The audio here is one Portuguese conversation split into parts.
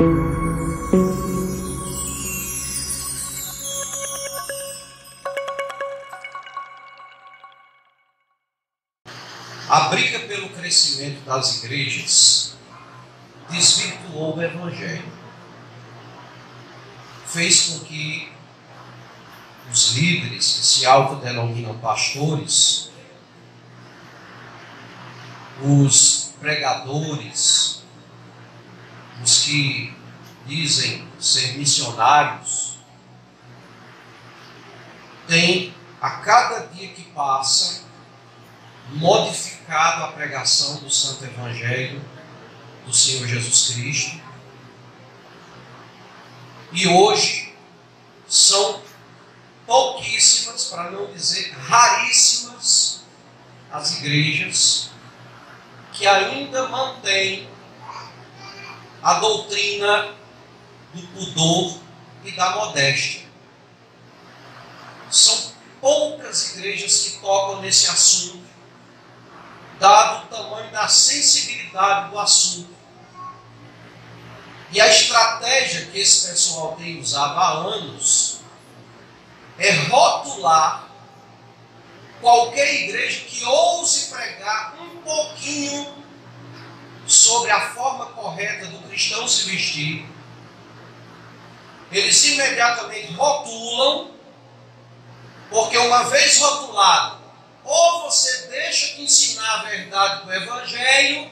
A briga pelo crescimento das igrejas desvirtuou o Evangelho. Fez com que os líderes que se autodenominam pastores, os pregadores, os que dizem ser missionários, têm, a cada dia que passa, modificado a pregação do Santo Evangelho do Senhor Jesus Cristo. E hoje são pouquíssimas, para não dizer raríssimas, as igrejas que ainda mantêm a doutrina do pudor e da modéstia. São poucas igrejas que tocam nesse assunto, dado o tamanho da sensibilidade do assunto. E a estratégia que esse pessoal tem usado há anos é rotular qualquer igreja que ouse pregar um pouquinho sobre a forma correta do cristão se vestir. Eles imediatamente rotulam, porque uma vez rotulado, ou você deixa de ensinar a verdade do Evangelho,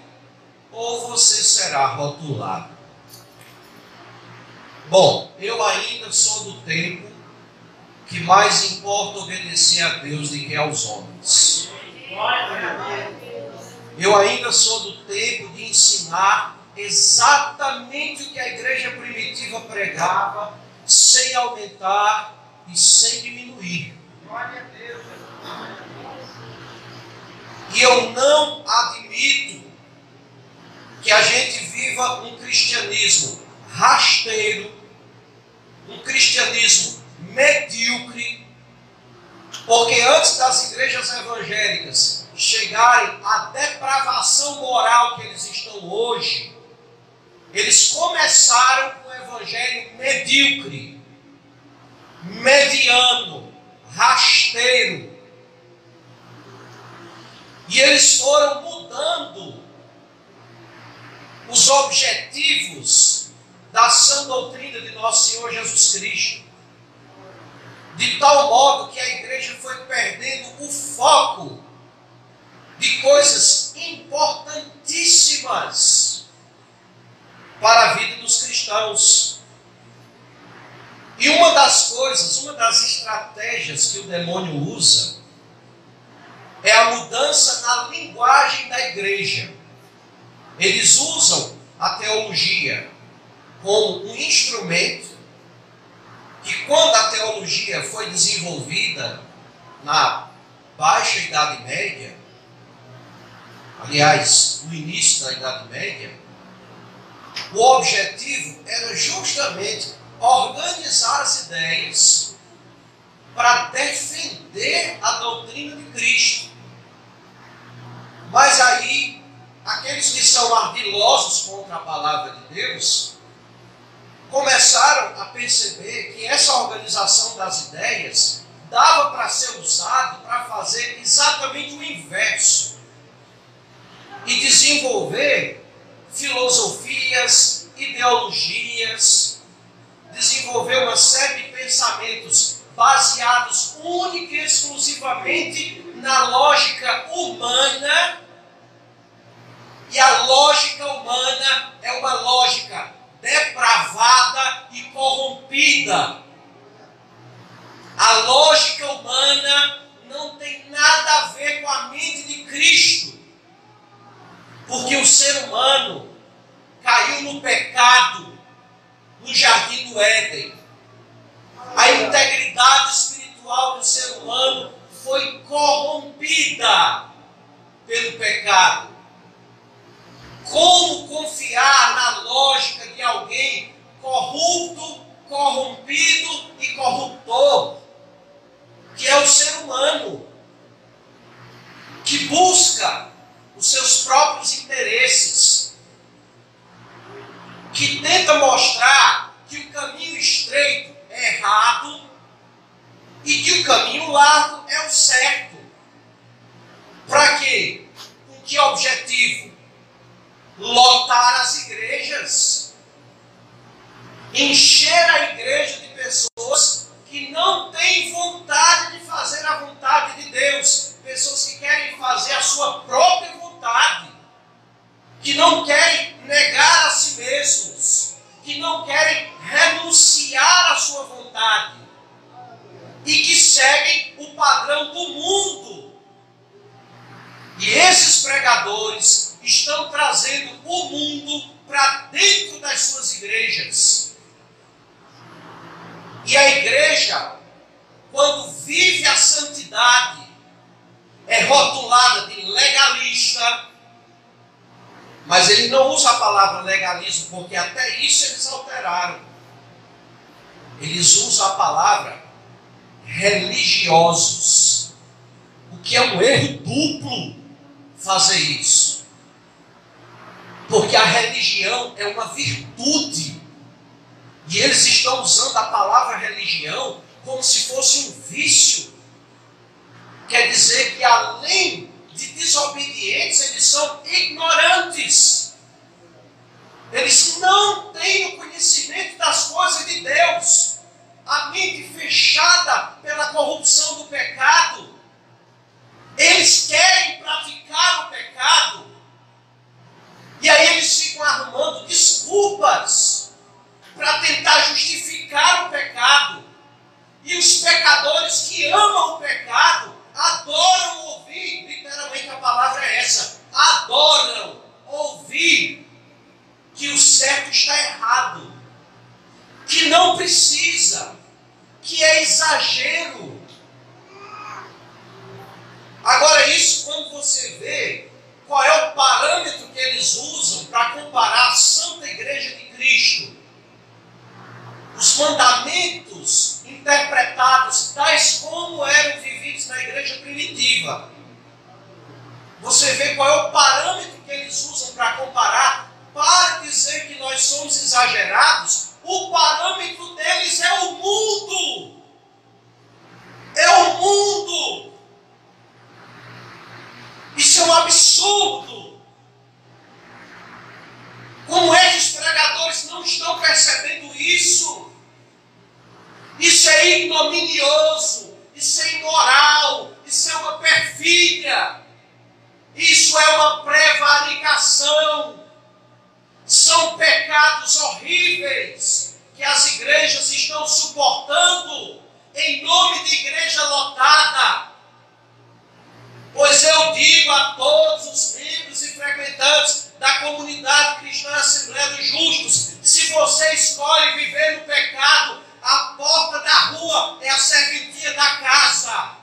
ou você será rotulado. Bom, eu ainda sou do tempo que mais importa obedecer a Deus do que aos homens. Eu ainda sou do tempo de ensinar exatamente o que a igreja primitiva pregava, sem aumentar e sem diminuir. E eu não admito que a gente viva um cristianismo rasteiro, um cristianismo medíocre, porque antes das igrejas evangélicas chegarem à depravação moral que eles estão hoje, eles começaram com o evangelho medíocre, mediano, rasteiro. E eles foram mudando os objetivos da sã doutrina de nosso Senhor Jesus Cristo, de tal modo que a igreja foi perdendo o foco de coisas importantíssimas para a vida dos cristãos. E uma das estratégias que o demônio usa é a mudança na linguagem da igreja. Eles usam a teologia como um instrumento que, quando a teologia foi desenvolvida na Baixa Idade Média, aliás, no início da Idade Média, o objetivo era justamente organizar as ideias para defender a doutrina de Cristo. Mas aí, aqueles que são ardilosos contra a palavra de Deus começaram a perceber que essa organização das ideias dava para ser usado para fazer exatamente o inverso e desenvolver filosofias, ideologias, desenvolver uma série de pensamentos baseados única e exclusivamente na lógica humana. E a lógica humana é uma lógica depravada e corrompida. A lógica humana não tem nada a ver com a mente de Cristo, porque o ser humano caiu no pecado no jardim do Éden. A integridade espiritual do ser humano foi corrompida pelo pecado. Como confiar na lógica de alguém corrupto, corrompido e corruptor, que é o ser humano, que busca os seus próprios interesses, que tenta mostrar mostrar que o caminho estreito é errado e que o caminho largo é o certo. Para quê? Com que objetivo? Lotar as igrejas. Encher a igreja de pessoas que não têm vontade de fazer a vontade de Deus. Pessoas que querem fazer a sua própria vontade. Que não querem negar a si mesmos. Que não querem renunciar à sua vontade. E que seguem o padrão do mundo. E esses pregadores estão trazendo o mundo para dentro das suas igrejas. E a igreja, quando vive a santidade, é rotulada de legalista, mas ele não usa a palavra legalismo, porque até isso eles alteraram. Eles usam a palavra religiosos, o que é um erro duplo fazer isso. Porque a religião é uma virtude. E eles estão usando a palavra religião como se fosse um vício. Quer dizer que além de desobedientes, eles são ignorantes. Eles não têm o conhecimento das coisas de Deus. A mente fechada pela corrupção do pecado. Eles querem praticar o pecado. E aí eles ficam arrumando desculpas para tentar justificar o pecado. E os pecadores que amam o pecado adoram ouvir, literalmente a palavra é essa, adoram ouvir que o certo está errado, que não precisa, que é exagero. Agora isso, quando você vê qual é o parâmetro que eles usam para comparar a Santa Igreja de Cristo, os mandamentos interpretados tais como eram vividos na igreja primitiva, você vê qual é o parâmetro que eles usam para comparar, para dizer que nós somos exagerados. O parâmetro deles é o mundo. É o mundo. Isso é um absurdo. Como é que os pregadores não estão percebendo isso? Isso é ignominioso, isso é imoral, isso é uma perfídia, isso é uma prevaricação. São pecados horríveis que as igrejas estão suportando em nome de igreja lotada. Pois eu digo a todos os membros e frequentantes da comunidade cristã Assembleia dos Justos, se você escolhe viver no pecado, a porta da rua é a serventia da casa.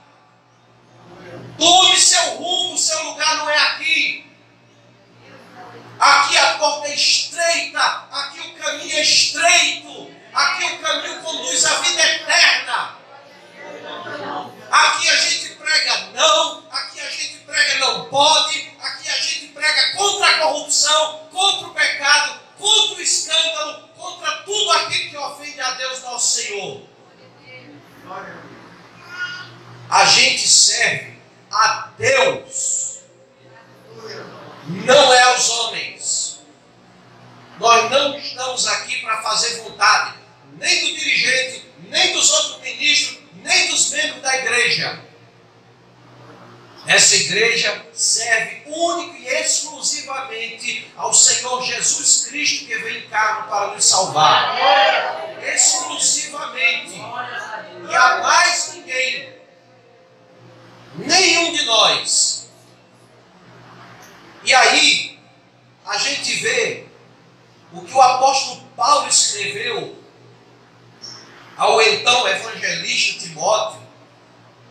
Tome seu rumo, seu lugar não é aqui. Aqui a porta é estreita, aqui o caminho é estreito, aqui o caminho conduz à vida eterna. Aqui a gente prega não, aqui a gente prega não pode, aqui a gente prega contra a corrupção, contra o pecado, contra o escândalo, contra tudo aquilo que ofende a Deus nosso Senhor. A gente serve a Deus, não é aos homens. Nós não estamos aqui para fazer vontade, nem do dirigente, nem dos outros ministros, nem dos membros da igreja. Essa igreja serve única e exclusivamente ao Senhor Jesus Cristo, que veio em carne para nos salvar. Exclusivamente. E a mais ninguém. Nenhum de nós. E aí, a gente vê o que o apóstolo Paulo escreveu ao então evangelista Timóteo,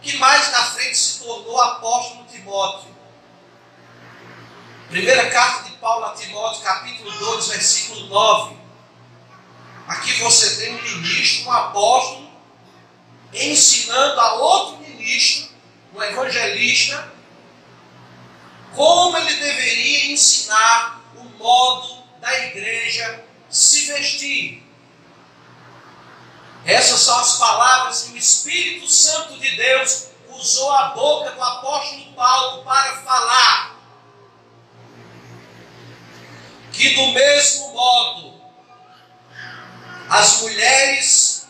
que mais na frente se tornou apóstolo Timóteo. Primeira carta de Paulo a Timóteo, capítulo 2, versículo 9. Aqui você tem um ministro, um apóstolo, ensinando a outro ministro, um evangelista, como ele deveria ensinar o modo da igreja se vestir. Essas são as palavras que o Espírito Santo de Deus usou a boca do apóstolo Paulo para falar. Que do mesmo modo as mulheres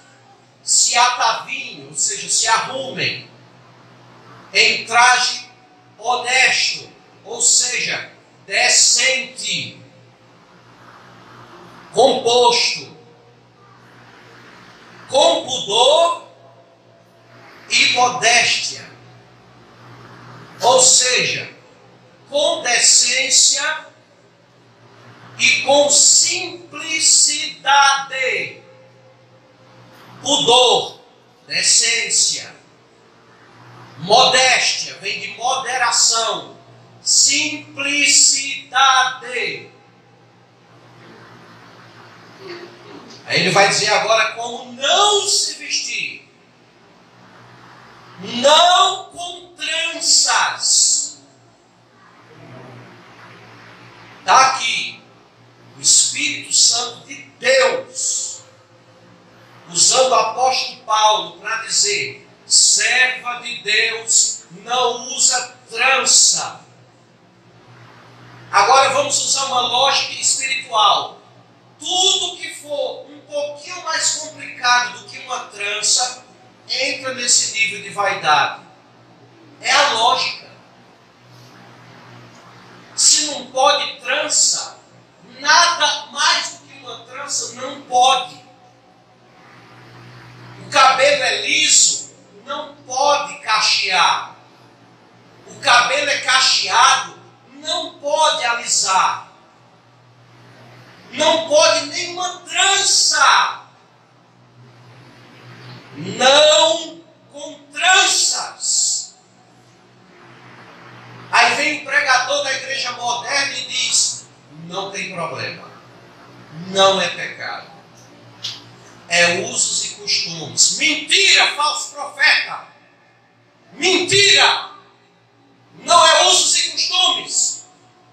se atavinhem, ou seja, se arrumem em traje honesto, ou seja, decente, composto, com pudor e modéstia, ou seja, com decência e com simplicidade. Pudor, decência, modéstia, vem de moderação, simplicidade. Aí ele vai dizer agora como não se vestir. Não com tranças. Está aqui o Espírito Santo de Deus, usando o apóstolo Paulo para dizer: serva de Deus não usa trança. Agora vamos usar uma lógica espiritual. Tudo que for um pouquinho mais complicado do que uma trança entra nesse nível de vaidade. É a lógica. Se não pode trança, nada mais do que uma trança não pode. O cabelo é liso, não pode cachear. O cabelo é cacheado, não pode alisar. Não pode nenhuma trança. Não com tranças. Aí vem o pregador da igreja moderna e diz: não tem problema. Não é pecado. É usos e costumes. Mentira, falso profeta. Mentira. Não é usos e costumes.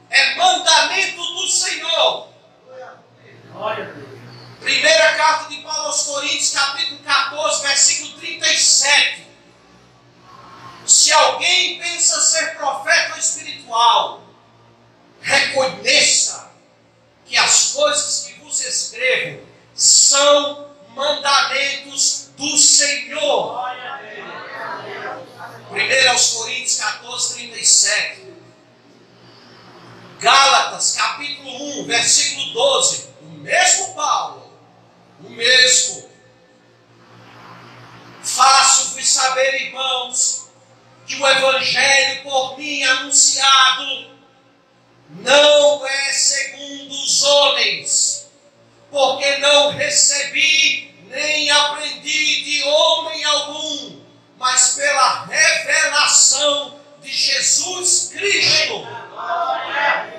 É mandamento do Senhor. Primeira carta de Paulo aos Coríntios, capítulo 14, versículo 37. Se alguém pensa ser profeta ou espiritual, reconheça que as coisas que vos escrevo são mandamentos do Senhor. 1 aos Coríntios 14, 37. Gálatas, capítulo 1, versículo 12. O mesmo Paulo, o mesmo. Faço-vos saber, irmãos, que o evangelho por mim anunciado não é segundo os homens, porque não recebi nem aprendi de homem algum, mas pela revelação de Jesus Cristo.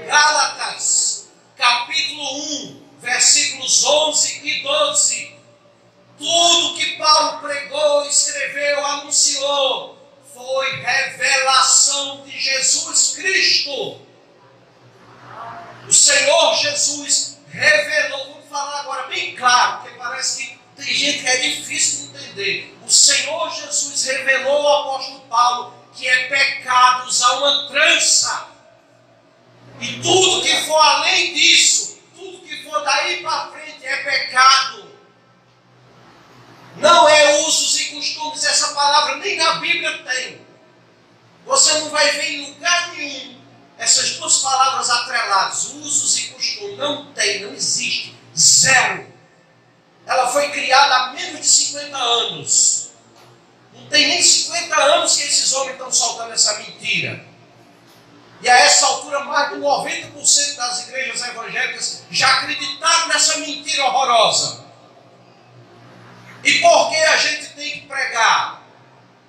Gálatas, capítulo 1, versículos 11 e 12. Tudo que Paulo pregou, escreveu, anunciou, foi revelação de Jesus Cristo. O Senhor Jesus revelou. Vamos falar agora bem claro, porque parece que tem gente que é difícil de entender. O Senhor Jesus revelou ao apóstolo Paulo que é pecado usar uma trança. E tudo que for além disso, tudo que for daí para frente é pecado. Não é usos e costumes. Essa palavra nem na Bíblia tem. Você não vai ver em lugar nenhum essas duas palavras atreladas, usos e costumes. Não tem, não existe. Zero. Ela foi criada há menos de 50 anos. Não tem nem 50 anos que esses homens estão soltando essa mentira. E a essa altura, mais de 90% das igrejas evangélicas já acreditaram nessa mentira horrorosa. E por que a gente tem que pregar?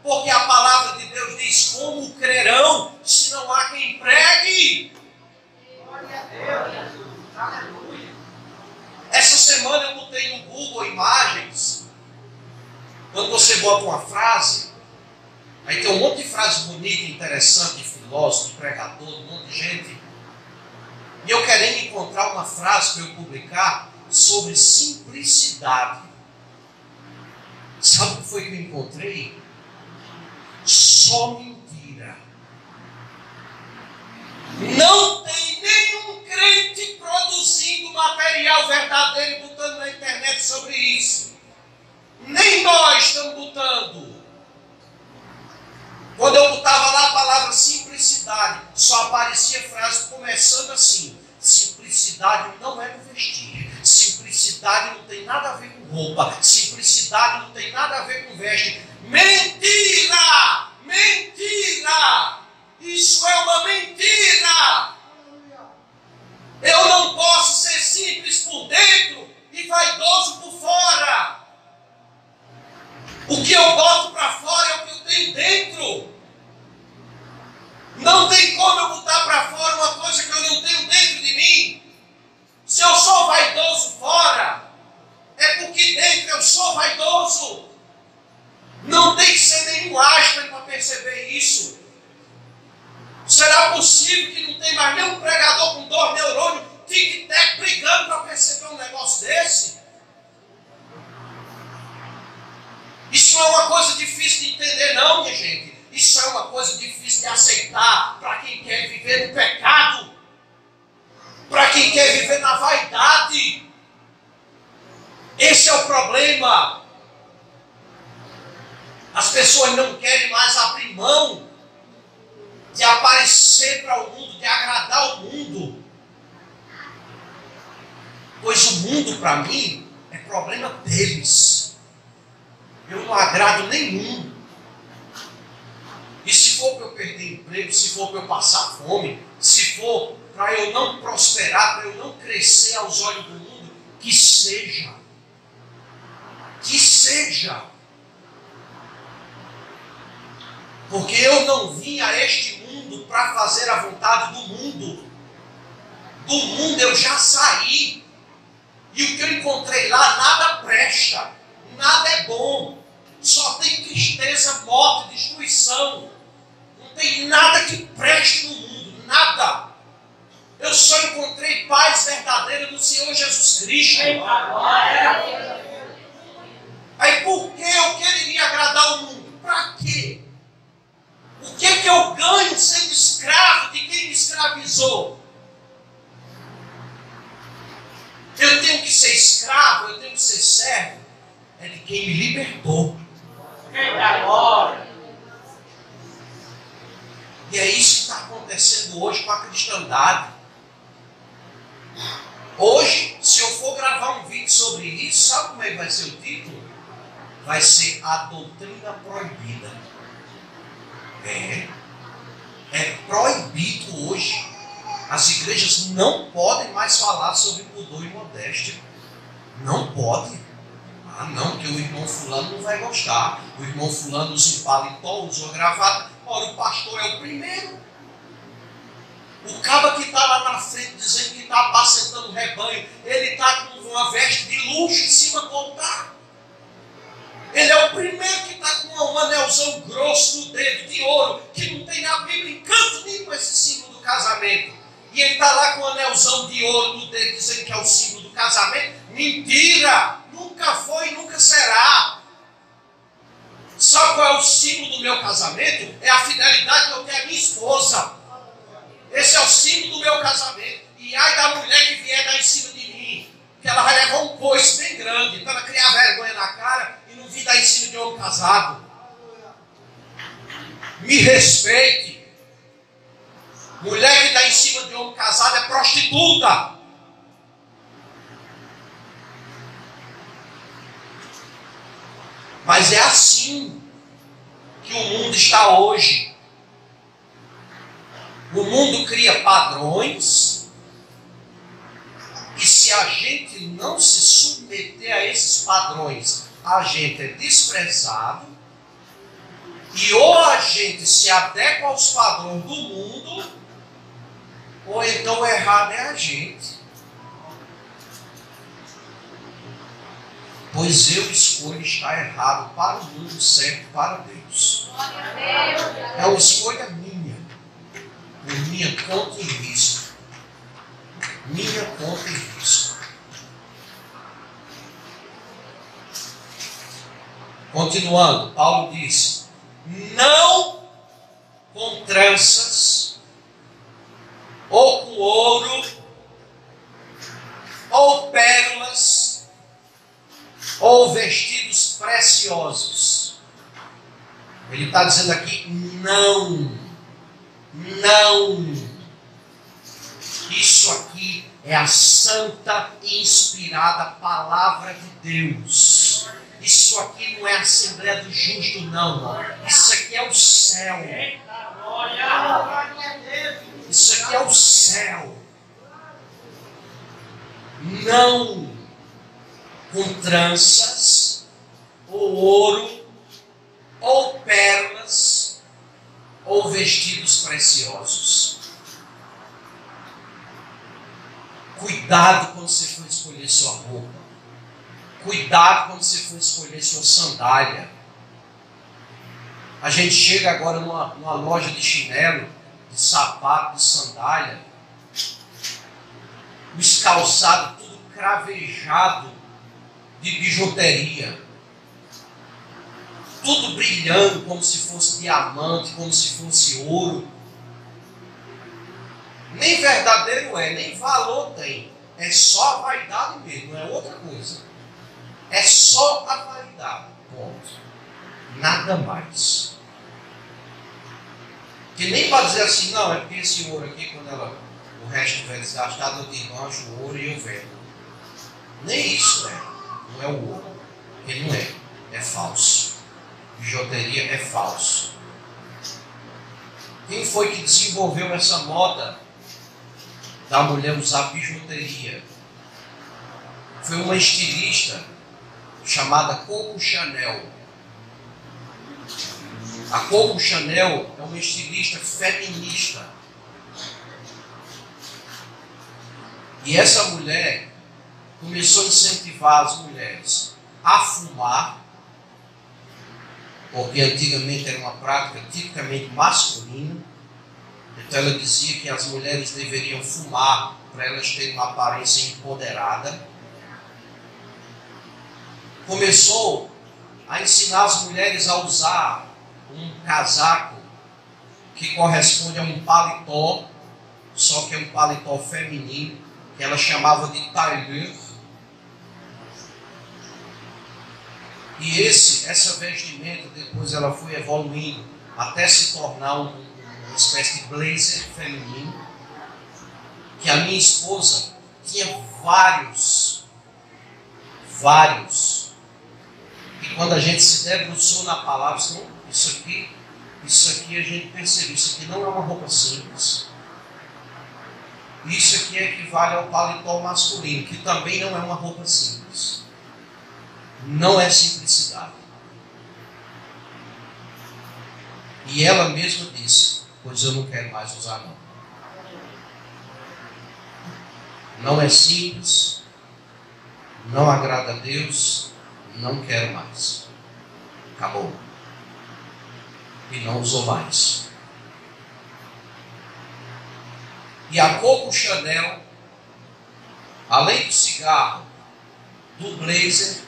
Porque a palavra de Deus diz: como crerão se não há quem pregue? Glória a Deus. Aleluia. Essa semana eu botei no Google imagens. Quando você bota uma frase, aí tem um monte de frases bonitas, interessantes, de filósofo, de pregador, de um monte de gente. E eu querendo encontrar uma frase para eu publicar, sobre simplicidade. Sabe o que foi que eu encontrei? Só mentira. Não tem nenhum crente produzindo material verdadeiro e botando na internet sobre isso. Nem nós estamos botando. Quando eu botava lá a palavra simplicidade, só aparecia frase começando assim: simplicidade não é no vestir, simplicidade não tem nada a ver com roupa, simplicidade não tem nada a ver com veste. Mentira! Mentira! Isso é uma mentira! Eu não posso ser simples por dentro e vaidoso por fora. O que eu boto para fora é o que eu tenho dentro. Não tem como eu botar para fora uma coisa que eu não tenho dentro de mim. Se eu sou vaidoso fora, é porque dentro eu sou vaidoso. Não tem que ser nenhum Einstein para perceber isso. Será possível que não tem mais nenhum pregador com dor neurônio, tic-tac, brigando para perceber um negócio desse? Isso não é uma coisa difícil de entender, não, minha gente. Isso é uma coisa difícil de aceitar para quem quer viver no pecado, para quem quer viver na vaidade. Esse é o problema. As pessoas não querem mais abrir mão de aparecer para o mundo, de agradar o mundo. Pois o mundo, para mim, é problema deles. Eu não agrado nenhum. E se for para eu perder emprego, se for para eu passar fome, se for para eu não prosperar, para eu não crescer aos olhos do mundo, que seja. Que seja. Porque eu não vim a este mundo para fazer a vontade do mundo. Do mundo eu já saí. E o que eu encontrei lá, nada presta. Nada é bom. Só tem tristeza, morte, destruição. Não tem nada que preste no mundo. Nada. Eu só encontrei paz verdadeira no Senhor Jesus Cristo. Aí por que eu queria agradar o mundo? Para quê? O que é que eu ganho sendo escravo de quem me escravizou? Eu tenho que ser escravo, eu tenho que ser servo. É de quem me libertou. E é isso que está acontecendo hoje com a cristandade. Hoje, se eu for gravar um vídeo sobre isso, sabe como é que vai ser o título? Vai ser a doutrina proibida. É proibido hoje. As igrejas não podem mais falar sobre pudor e modéstia. Não pode. Ah, não, que o irmão fulano não vai gostar. O irmão fulano usa paletó, usa gravata. Ora, o pastor é o primeiro. O cara que está lá na frente dizendo que está apacentando o rebanho, ele está com uma veste de luxo em cima do altar. Ele é o primeiro que está com um anelzão grosso no dedo, de ouro, que não tem na Bíblia em canto nenhum esse símbolo do casamento. E ele está lá com um anelzão de ouro no dedo, dizendo que é o símbolo do casamento. Mentira! Nunca foi e nunca será. Sabe qual é o símbolo do meu casamento? É a fidelidade que eu tenho à minha esposa. Esse é o símbolo do meu casamento. E ai da mulher que vier dar em cima de mim, que ela vai levar um coice bem grande, para ela criar vergonha na cara e não vir dar em cima de homem casado. Me respeite. Mulher que dá em cima de homem casado é prostituta. Mas é assim que o mundo está hoje. O mundo cria padrões, e se a gente não se submeter a esses padrões, a gente é desprezado, e ou a gente se adequa aos padrões do mundo, ou então o errado é a gente. Pois eu escolho estar errado para o mundo, certo para Deus. É uma escolha minha, por minha conta e risco. Minha conta e risco. Continuando, Paulo diz: não com tranças, ou com ouro, ou pérolas, ou vestidos preciosos. Ele está dizendo aqui: não. Isso aqui é a santa e inspirada palavra de Deus. Isso aqui não é a Assembleia do Justo, não. Isso aqui é o céu. Isso aqui é o céu. Não com tranças, ou ouro, ou pérolas, ou vestidos preciosos. Cuidado quando você for escolher sua roupa. Cuidado quando você for escolher sua sandália. A gente chega agora numa loja de chinelo, de sapato, de sandália, os calçados tudo cravejado de bijuteria, tudo brilhando como se fosse diamante, como se fosse ouro. Nem verdadeiro é, nem valor tem. É só a vaidade mesmo, não é outra coisa. É só a vaidade, ponto. Nada mais. Que nem para dizer assim, não, é porque esse ouro aqui, quando o resto estiver desgastado, eu desmancho o ouro e eu vendo. Nem isso é. Não é o ouro. Ele não é. É falso. Bijuteria é falso. Quem foi que desenvolveu essa moda da mulher usar bijuteria? Foi uma estilista chamada Coco Chanel. A Coco Chanel é uma estilista feminista. E essa mulher começou a incentivar as mulheres a fumar, porque antigamente era uma prática tipicamente masculina. Então ela dizia que as mulheres deveriam fumar para elas terem uma aparência empoderada. Começou a ensinar as mulheres a usar um casaco que corresponde a um paletó, só que é um paletó feminino, que ela chamava de tailleur. E essa vestimenta depois ela foi evoluindo até se tornar uma espécie de blazer feminino, que a minha esposa tinha vários. E quando a gente se debruçou na palavra, isso aqui a gente percebeu, isso aqui não é uma roupa simples. Isso aqui equivale ao paletó masculino, que também não é uma roupa simples. Não é simplicidade. E ela mesma disse: pois eu não quero mais usar não. Não é simples, não agrada a Deus, não quero mais. Acabou. E não usou mais. E a Coco Chanel, além do cigarro, do blazer,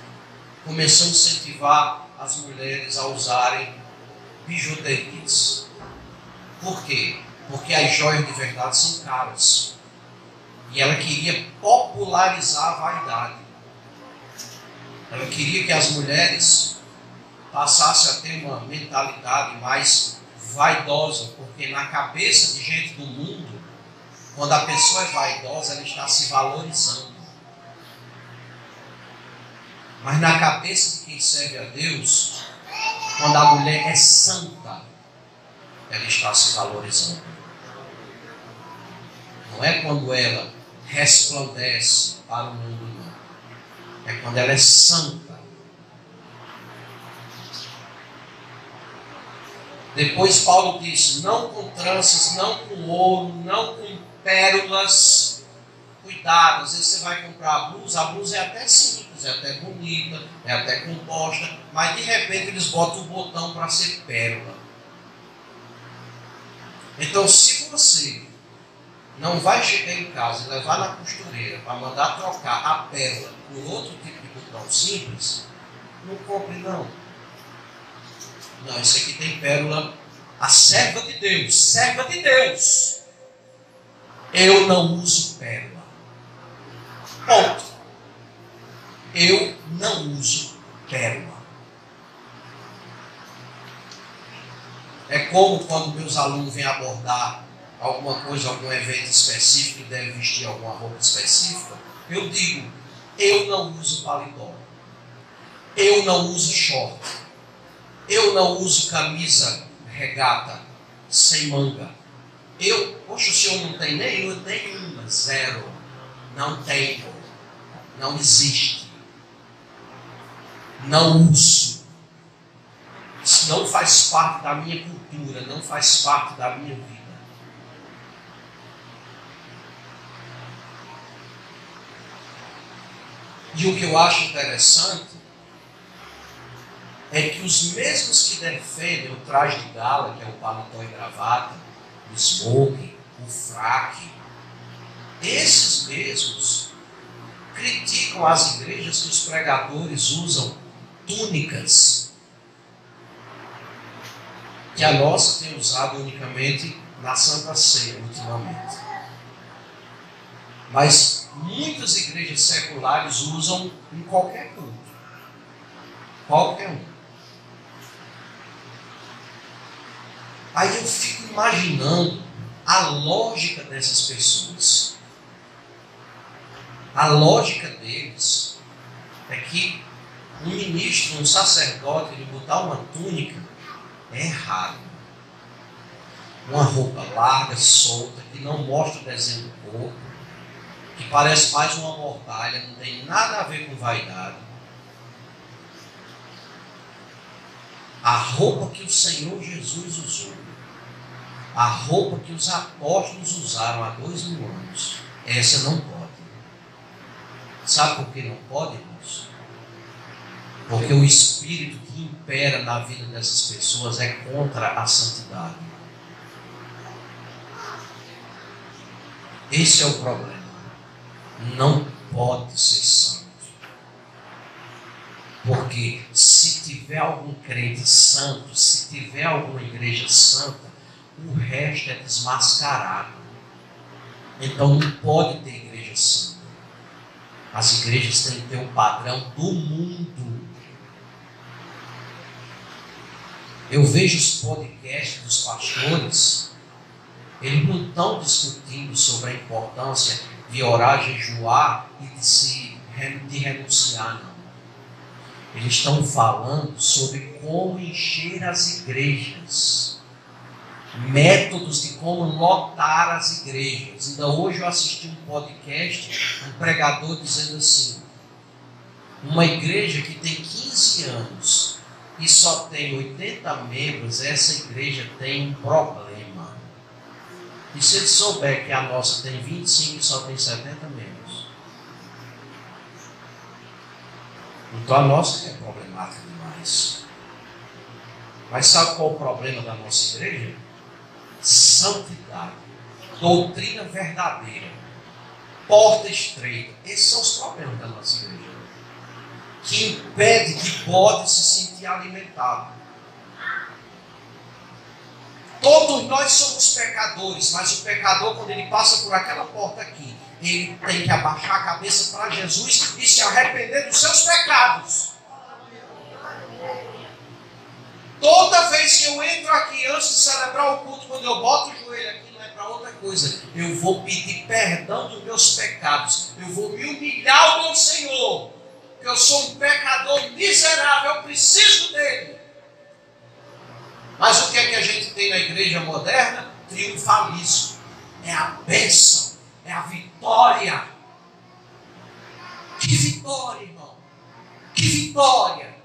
começou a incentivar as mulheres a usarem bijuterias. Por quê? Porque as joias de verdade são caras. E ela queria popularizar a vaidade. Ela queria que as mulheres passassem a ter uma mentalidade mais vaidosa, porque na cabeça de gente do mundo, quando a pessoa é vaidosa, ela está se valorizando. Mas na cabeça de quem serve a Deus, quando a mulher é santa, ela está se valorizando. Não é quando ela resplandece para o mundo, não. É quando ela é santa. Depois Paulo diz: não com tranças, não com ouro, não com pérolas. Cuidado, às vezes você vai comprar a blusa é até simples, é até bonita, é até composta, mas de repente eles botam o botão para ser pérola. Então, se você não vai chegar em casa e levar na costureira para mandar trocar a pérola por outro tipo de botão simples, não compre não. Não, esse aqui tem pérola. A serva de Deus, serva de Deus. Eu não uso pérola. Ponto. Eu não uso pérola. É como quando meus alunos vêm abordar alguma coisa, algum evento específico e devem vestir alguma roupa específica. Eu digo, eu não uso paletó. Eu não uso short. Eu não uso camisa regata sem manga. Poxa, o senhor não tem nenhuma, zero. Não tenho. Não existe. Não uso. Isso não faz parte da minha cultura, não faz parte da minha vida. E o que eu acho interessante é que os mesmos que defendem o traje de gala, que é o paletó e gravata, o smoking, o fraque, esses mesmos criticam as igrejas que os pregadores usam túnicas, que a nossa tem usado unicamente na Santa Ceia ultimamente. Mas muitas igrejas seculares usam em qualquer culto. Qualquer um. Aí eu fico imaginando a lógica dessas pessoas. A lógica deles é que um ministro, um sacerdote, ele botar uma túnica é errado. Uma roupa larga, solta, que não mostra o desenho do corpo, que parece mais uma mortalha, não tem nada a ver com vaidade. A roupa que o Senhor Jesus usou, a roupa que os apóstolos usaram há 2000 anos, essa não pode. Sabe por que não pode, irmãos? Porque o espírito que impera na vida dessas pessoas é contra a santidade. Esse é o problema. Não pode ser santo. Porque se tiver algum crente santo, se tiver alguma igreja santa, o resto é desmascarado. Então não pode ter igreja santa. As igrejas têm que ter o padrão do mundo. Eu vejo os podcasts dos pastores, eles não estão discutindo sobre a importância de orar, jejuar e de renunciar, não. Eles estão falando sobre como encher as igrejas, métodos de como lotar as igrejas. Ainda hoje eu assisti um podcast, um pregador dizendo assim: uma igreja que tem 15 anos e só tem 80 membros, essa igreja tem um problema. E se ele souber que a nossa tem 25 e só tem 70 membros, então a nossa é problemática demais. Mas sabe qual é o problema da nossa igreja? Santidade, doutrina verdadeira, porta estreita. Esses são os problemas da nossa igreja, que impede que pode se sentir alimentado. Todos nós somos pecadores, mas o pecador, quando ele passa por aquela porta aqui, ele tem que abaixar a cabeça para Jesus e se arrepender dos seus pecados. Toda vez que eu entro aqui, antes de celebrar o culto, quando eu boto o joelho aqui, não é para outra coisa. Eu vou pedir perdão dos meus pecados. Eu vou me humilhar ao meu Senhor. Porque eu sou um pecador miserável, eu preciso dele. Mas o que é que a gente tem na igreja moderna? Triunfalismo. É a bênção. É a vitória. Que vitória, irmão. Que vitória.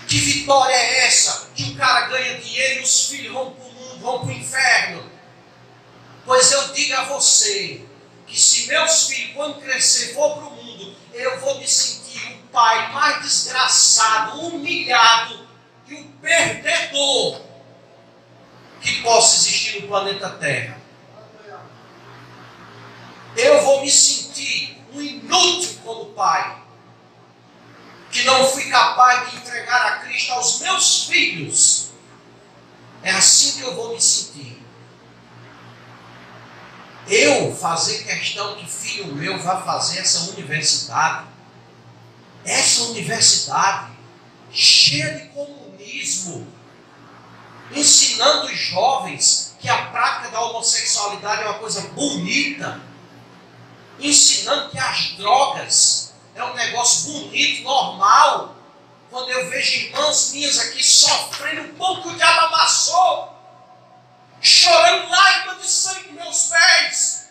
Que vitória é essa? Que o cara ganha dinheiro e os filhos vão para o mundo, vão para o inferno. Pois eu digo a você, que se meus filhos, quando crescer, for para o mundo, eu vou me sentir o pai mais desgraçado, humilhado e o perdedor que possa existir no planeta Terra. Eu vou me sentir um inútil como pai, que não fui capaz de entregar a Cristo Cristo aos meus filhos, é assim que eu vou me sentir. Eu fazer questão que filho meu vá fazer essa universidade cheia de comunismo, ensinando os jovens que a prática da homossexualidade é uma coisa bonita, ensinando que as drogas é um negócio bonito, normal. Quando eu vejo irmãs minhas aqui sofrendo um pouco que o diabo amassou, chorando lágrimas de sangue nos meus pés,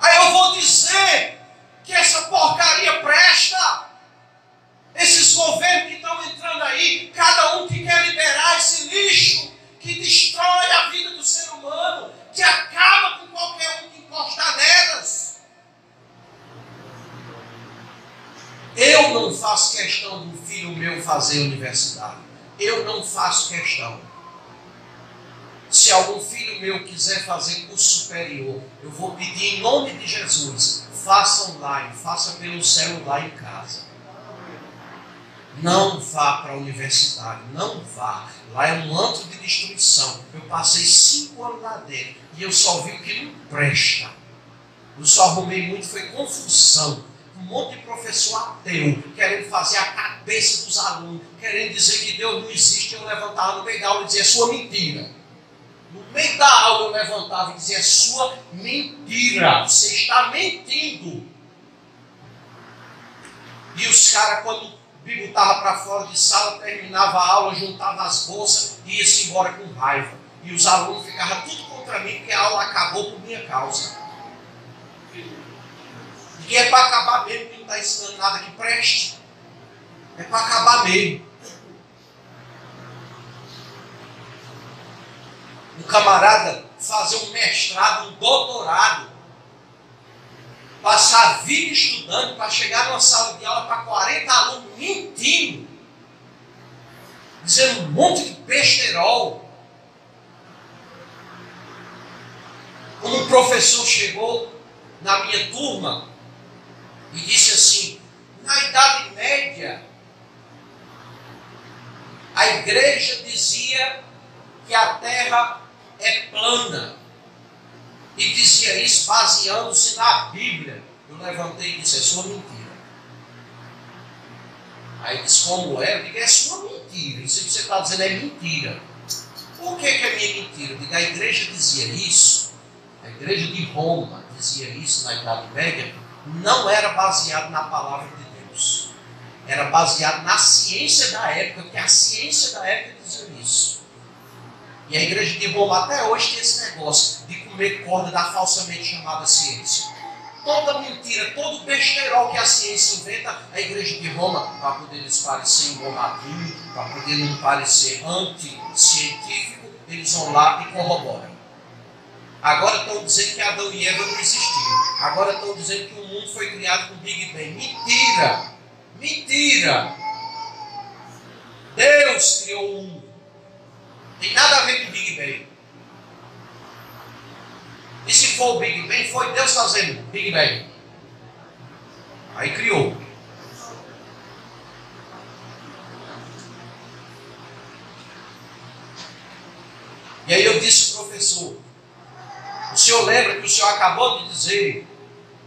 aí eu vou dizer que essa porcaria presta. Esses governos que estão entrando aí, cada um que quer liberar esse lixo que destrói a vida do ser humano, que acaba com qualquer um que encostar nelas. Eu não faço questão do filho meu fazer universidade. Eu não faço questão. Se algum filho meu quiser fazer curso superior, eu vou pedir em nome de Jesus, faça online, faça pelo celular em casa. Não vá para a universidade, não vá. Lá é um antro de destruição. Eu passei 5 anos lá dentro e eu só vi o que não presta. Eu só arrumei muito, foi confusão. Um monte de professor ateu, querendo fazer a cabeça dos alunos, querendo dizer que Deus não existe. Eu levantava no meio da aula e dizia, é sua mentira. No meio da aula eu levantava e dizia, é sua mentira. Você está mentindo. E os caras, quando me botava para fora de sala, terminava a aula, juntava as bolsas e ia-se embora com raiva. E os alunos ficavam tudo contra mim, porque a aula acabou por minha causa. E é para acabar mesmo, que não está ensinando nada que preste. É para acabar mesmo. Um camarada fazer um mestrado, um doutorado, passar a vida estudando para chegar numa sala de aula para 40 alunos mentindo, dizendo um monte de besterol. Como um professor chegou na minha turma e disse assim, na Idade Média, a igreja dizia que a terra é plana. E dizia isso baseando-se na Bíblia. Eu levantei e disse, é sua mentira. Aí disse, como é? Eu digo, é sua mentira. Isso que você está dizendo é mentira. Por que é minha mentira? Eu digo, a igreja dizia isso, a igreja de Roma dizia isso na Idade Média, não era baseado na palavra de Deus. Era baseado na ciência da época, porque a ciência da época dizia isso. E a igreja de Roma até hoje tem esse negócio de comer corda da falsamente chamada ciência. Toda mentira, todo besterol que a ciência inventa, a igreja de Roma, para poder eles parecer engomadinho, para poder não parecer anticientífico, eles vão lá e corroboram. Agora estão dizendo que Adão e Eva não existiram. Agora estão dizendo que o mundo foi criado com o Big Bang. Mentira! Mentira! Deus criou o mundo. Tem nada a ver com o Big Bang. E se for o Big Bang, foi Deus fazendo Big Bang. Aí criou. E aí eu disse, professor, o senhor lembra que o senhor acabou de dizer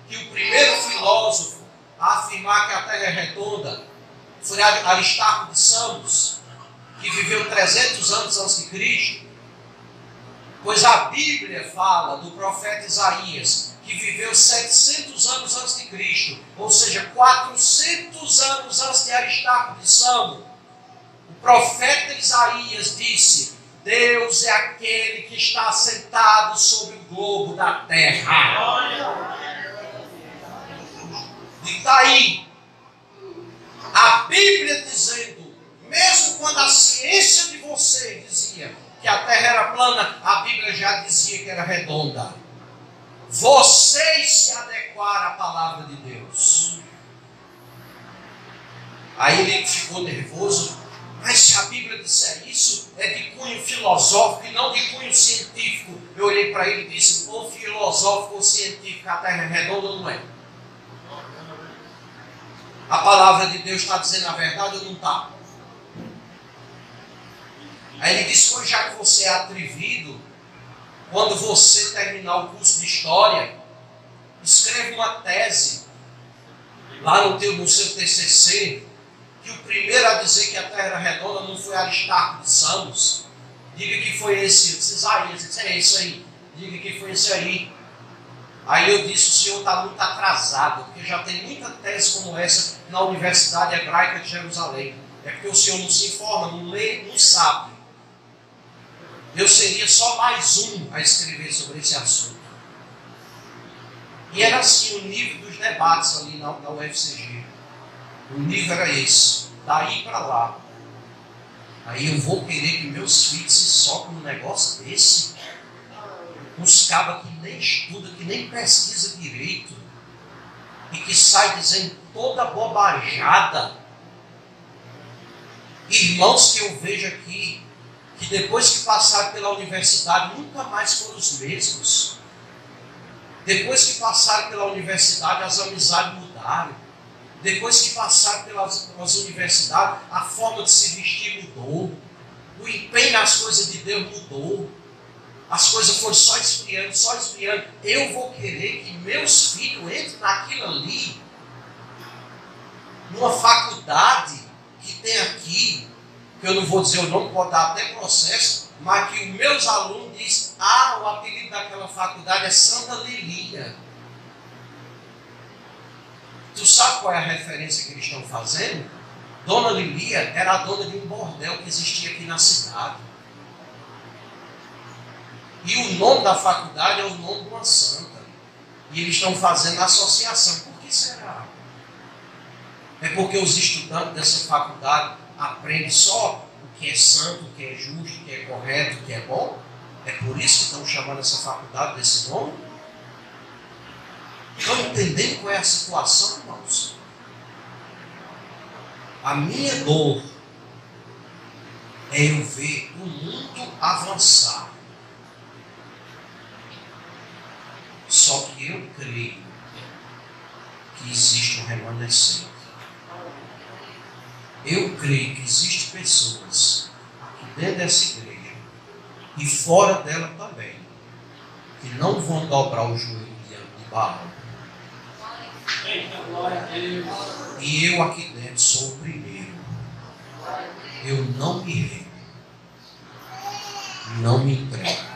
que o primeiro filósofo a afirmar que a Terra é redonda foi Aristarco de Samos, que viveu 300 anos antes de Cristo? Pois a Bíblia fala do profeta Isaías, que viveu 700 anos antes de Cristo, ou seja, 400 anos antes de Aristarco de Samos. O profeta Isaías disse, Deus é aquele que está sentado sobre o globo da terra. E está aí a Bíblia dizendo, mesmo quando a ciência de você dizia que a terra era plana, a Bíblia já dizia que era redonda. Vocês se adequaram à palavra de Deus. Aí ele ficou nervoso. Mas se a Bíblia disser isso, é de cunho filosófico e não de cunho científico. Eu olhei para ele e disse, ou filosófico ou científico, a terra é redonda ou não é? A palavra de Deus está dizendo a verdade ou não está? Aí ele disse: pois já que você é atrevido, quando você terminar o curso de História, escreva uma tese lá no seu TCC, que o primeiro a dizer que a Terra era redonda não foi Aristarco de Samos. Diga que foi esse. Eu disse: é isso aí. Diga que foi esse aí. Aí eu disse: o senhor está muito atrasado, porque já tem muita tese como essa na Universidade Hebraica de Jerusalém. É porque o senhor não se informa, não lê, não sabe. Eu seria só mais um a escrever sobre esse assunto. E era assim o nível dos debates ali na UFCG. O nível era esse, daí para lá. Aí eu vou querer que meus filhos se socam num negócio desse. Uns cabas que nem estudam, que nem pesquisa direito, e que sai dizendo toda bobajada. Irmãos que eu vejo aqui, que depois que passaram pela universidade nunca mais foram os mesmos. Depois que passaram pela universidade, as amizades mudaram. Depois que passaram pelas universidades, a forma de se vestir mudou. O empenho nas coisas de Deus mudou. As coisas foram só esfriando, só esfriando. Eu vou querer que meus filhos entrem naquilo ali, numa faculdade que tem aqui, que eu não vou dizer o nome, pode dar até processo, mas que os meus alunos dizem: o apelido daquela faculdade é Santa Lilia. Tu sabe qual é a referência que eles estão fazendo? Dona Lilia era a dona de um bordel que existia aqui na cidade. E o nome da faculdade é o nome de uma santa. E eles estão fazendo associação. Por que será? É porque os estudantes dessa faculdade aprendem só o que é santo, o que é justo, o que é correto, o que é bom? É por isso que estão chamando essa faculdade desse nome? Estão entendendo qual é a situação, irmãos? A minha dor é eu ver o mundo avançar. Só que eu creio que existe um remanescente. Eu creio que existem pessoas aqui dentro dessa igreja e fora dela também, que não vão dobrar o joelho diante de Baal. E eu aqui dentro sou o primeiro. Eu não me rendo. Não me entrego.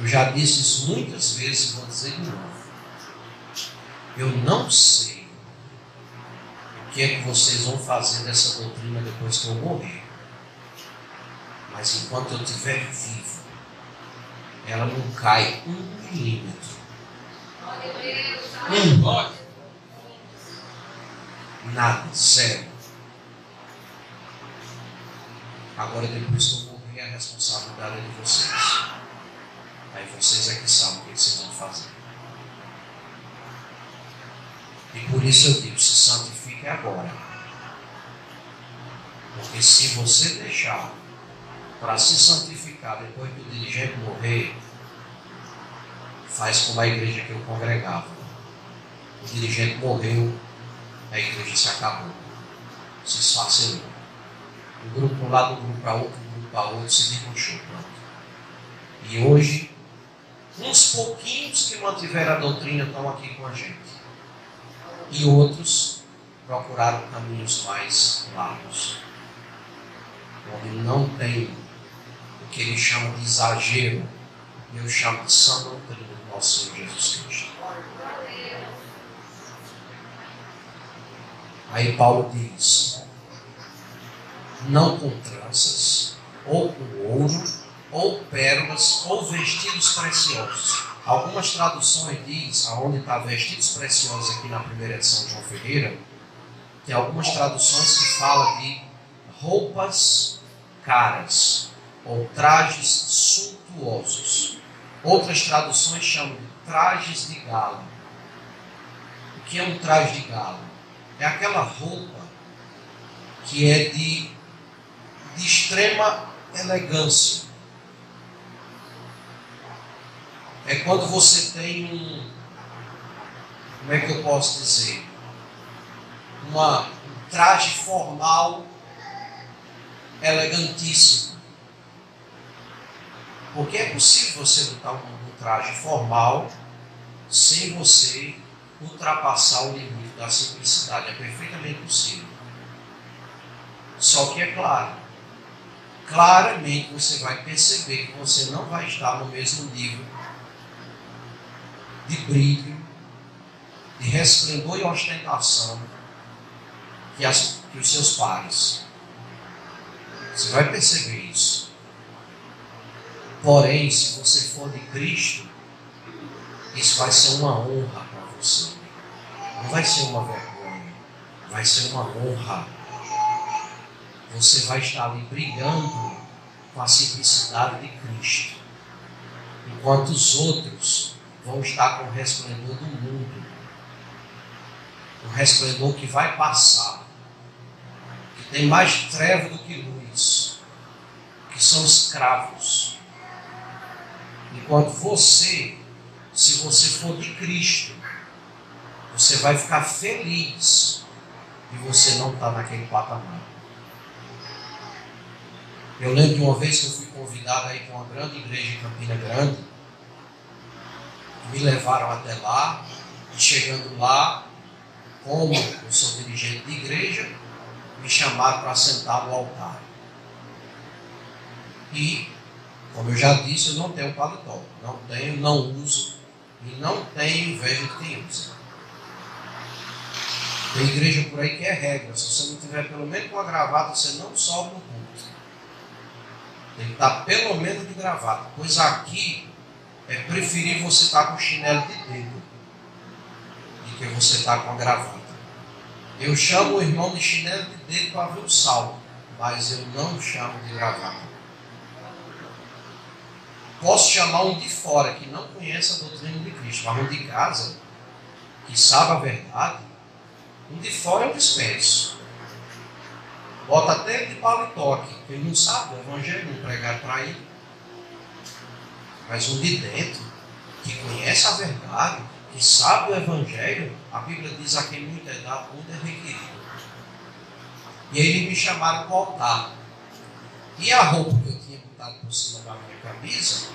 Eu já disse isso muitas vezes e vou dizer de novo. Eu não sei o que é que vocês vão fazer dessa doutrina depois que eu morrer. Mas enquanto eu estiver vivo, ela não cai 1 milímetro. Nada, zero. Agora, depois que eu morrer, a responsabilidade é de vocês. Aí vocês é que sabem o que vocês vão fazer. E por isso eu digo: se santifique agora. Porque se você deixar para se santificar depois que o dirigente morrer, faz como a igreja que eu congregava. O dirigente morreu, a igreja se acabou, se esfacelou. Um grupo para um lado, um grupo para outro, um grupo para outro, se desmanchou. E hoje, uns pouquinhos que mantiveram a doutrina estão aqui com a gente. E outros procuraram caminhos mais largos, onde não tem o que ele chama de exagero, eu chamo de sã doutrina do nosso Senhor Jesus Cristo. Aí Paulo diz: não com tranças, ou com ouro, ou pérolas, ou vestidos preciosos. Algumas traduções diz, aonde está vestidos preciosos aqui na primeira edição de João Ferreira, tem algumas traduções que falam de roupas caras, ou trajes suntuosos. Outras traduções chamam de trajes de gala. O que é um traje de gala? É aquela roupa que é de extrema elegância. É quando você tem como é que eu posso dizer? Um traje formal, elegantíssimo. Porque é possível você botar um traje formal sem você ultrapassar o limite da simplicidade. É perfeitamente possível. Só que é claro, claramente você vai perceber que você não vai estar no mesmo nível de brilho, de resplendor e ostentação que os seus pares. Você vai perceber isso. Porém, se você for de Cristo, isso vai ser uma honra para você. Não vai ser uma vergonha, vai ser uma honra. Você vai estar ali brilhando com a simplicidade de Cristo, enquanto os outros vão estar com o resplendor do mundo, um resplendor que vai passar, que tem mais treva do que luz, que são escravos. Enquanto você, se você for de Cristo, você vai ficar feliz de você não estar naquele patamar. Eu lembro de uma vez que eu fui convidado a ir para uma grande igreja em Campina Grande. Me levaram até lá, e chegando lá, como eu sou dirigente de igreja, me chamaram para sentar no altar. E, como eu já disse, eu não tenho paletó. Não tenho, não uso e não tenho inveja de quem usa. Tem igreja por aí que é regra. Se você não tiver pelo menos com a gravata, você não sobe no culto. Tem que estar pelo menos de gravata. Pois aqui é preferível você estar com chinelo de dedo do que você estar com a gravata. Eu chamo o irmão de chinelo de dedo para ver o salto, mas eu não chamo de gravata. Posso chamar um de fora que não conhece a doutrina de Cristo, mas um de casa, que sabe a verdade, um de fora eu dispenso. Bota até ele de paletó aqui, porque ele não sabe o evangelho, não pregar para ele. Mas um de dentro, que conhece a verdade, que sabe o evangelho, a Bíblia diz: a quem muito é dado, muito é requerido. E aí eles me chamaram para o altar. E a roupa que eu tinha botado por cima da minha camisa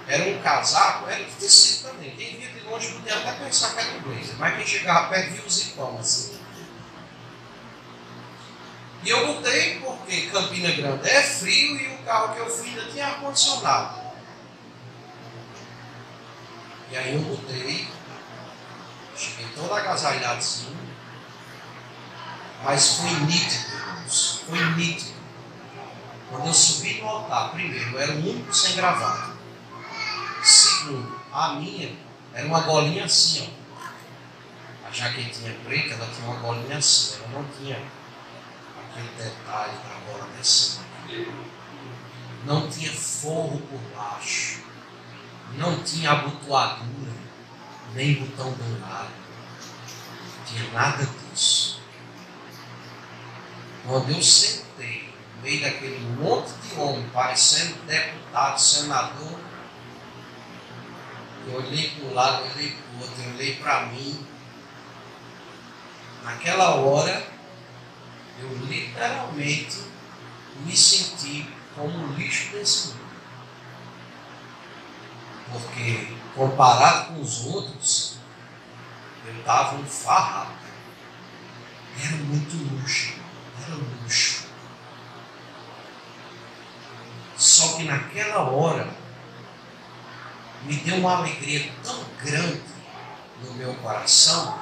era um casaco, era de tecido também. Quem via de longe podia até pensar que era um blazer, mas quem chegava perto via o zipão assim. E eu botei porque Campina Grande é frio e o carro que eu fui ainda tinha ar-condicionado. E aí eu botei, cheguei todo agasalhado assim, mas foi nítido, irmãos, foi nítido. Quando eu subi no altar, primeiro, eu era o único sem gravata. Segundo, a minha era uma golinha assim, ó. A jaquetinha preta, ela tinha uma golinha assim, ela não tinha aquele detalhe da gola descendo aqui. Não tinha forro por baixo. Não tinha abotoadura, nem botão dourado. Não tinha nada disso. Quando eu sentei no meio daquele monte de homem, parecendo deputado, senador, eu olhei para um lado, eu olhei para o outro, eu olhei para mim. Naquela hora, eu literalmente me senti como um lixo desse mundo. Porque, comparado com os outros, eu estava um farrapo. Era muito luxo, era luxo. Só que naquela hora, me deu uma alegria tão grande no meu coração,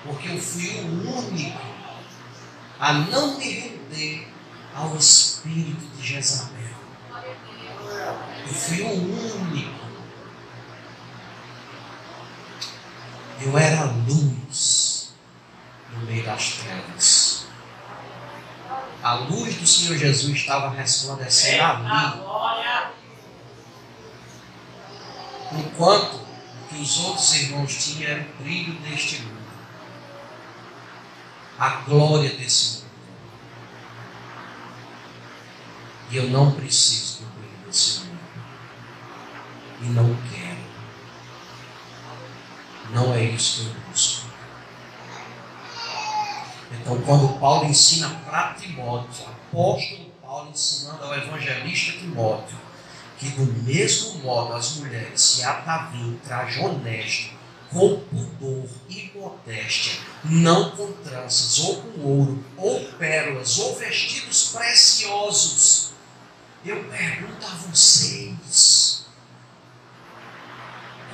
porque eu fui o único a não me render ao espírito de Jezabel. Eu fui o único. Eu era luz no meio das trevas. A luz do Senhor Jesus estava resplandecendo ali. Enquanto o que os outros irmãos tinham era o brilho deste mundo. A glória desse mundo. E eu não preciso do brilho desse mundo. E não quero. Não é isso que eu busco. Então, quando Paulo ensina para Timóteo, apóstolo Paulo ensinando ao evangelista Timóteo, que do mesmo modo as mulheres se ataviam traje honesto, com pudor e modéstia, não com tranças, ou com ouro, ou pérolas, ou vestidos preciosos. Eu pergunto a vocês,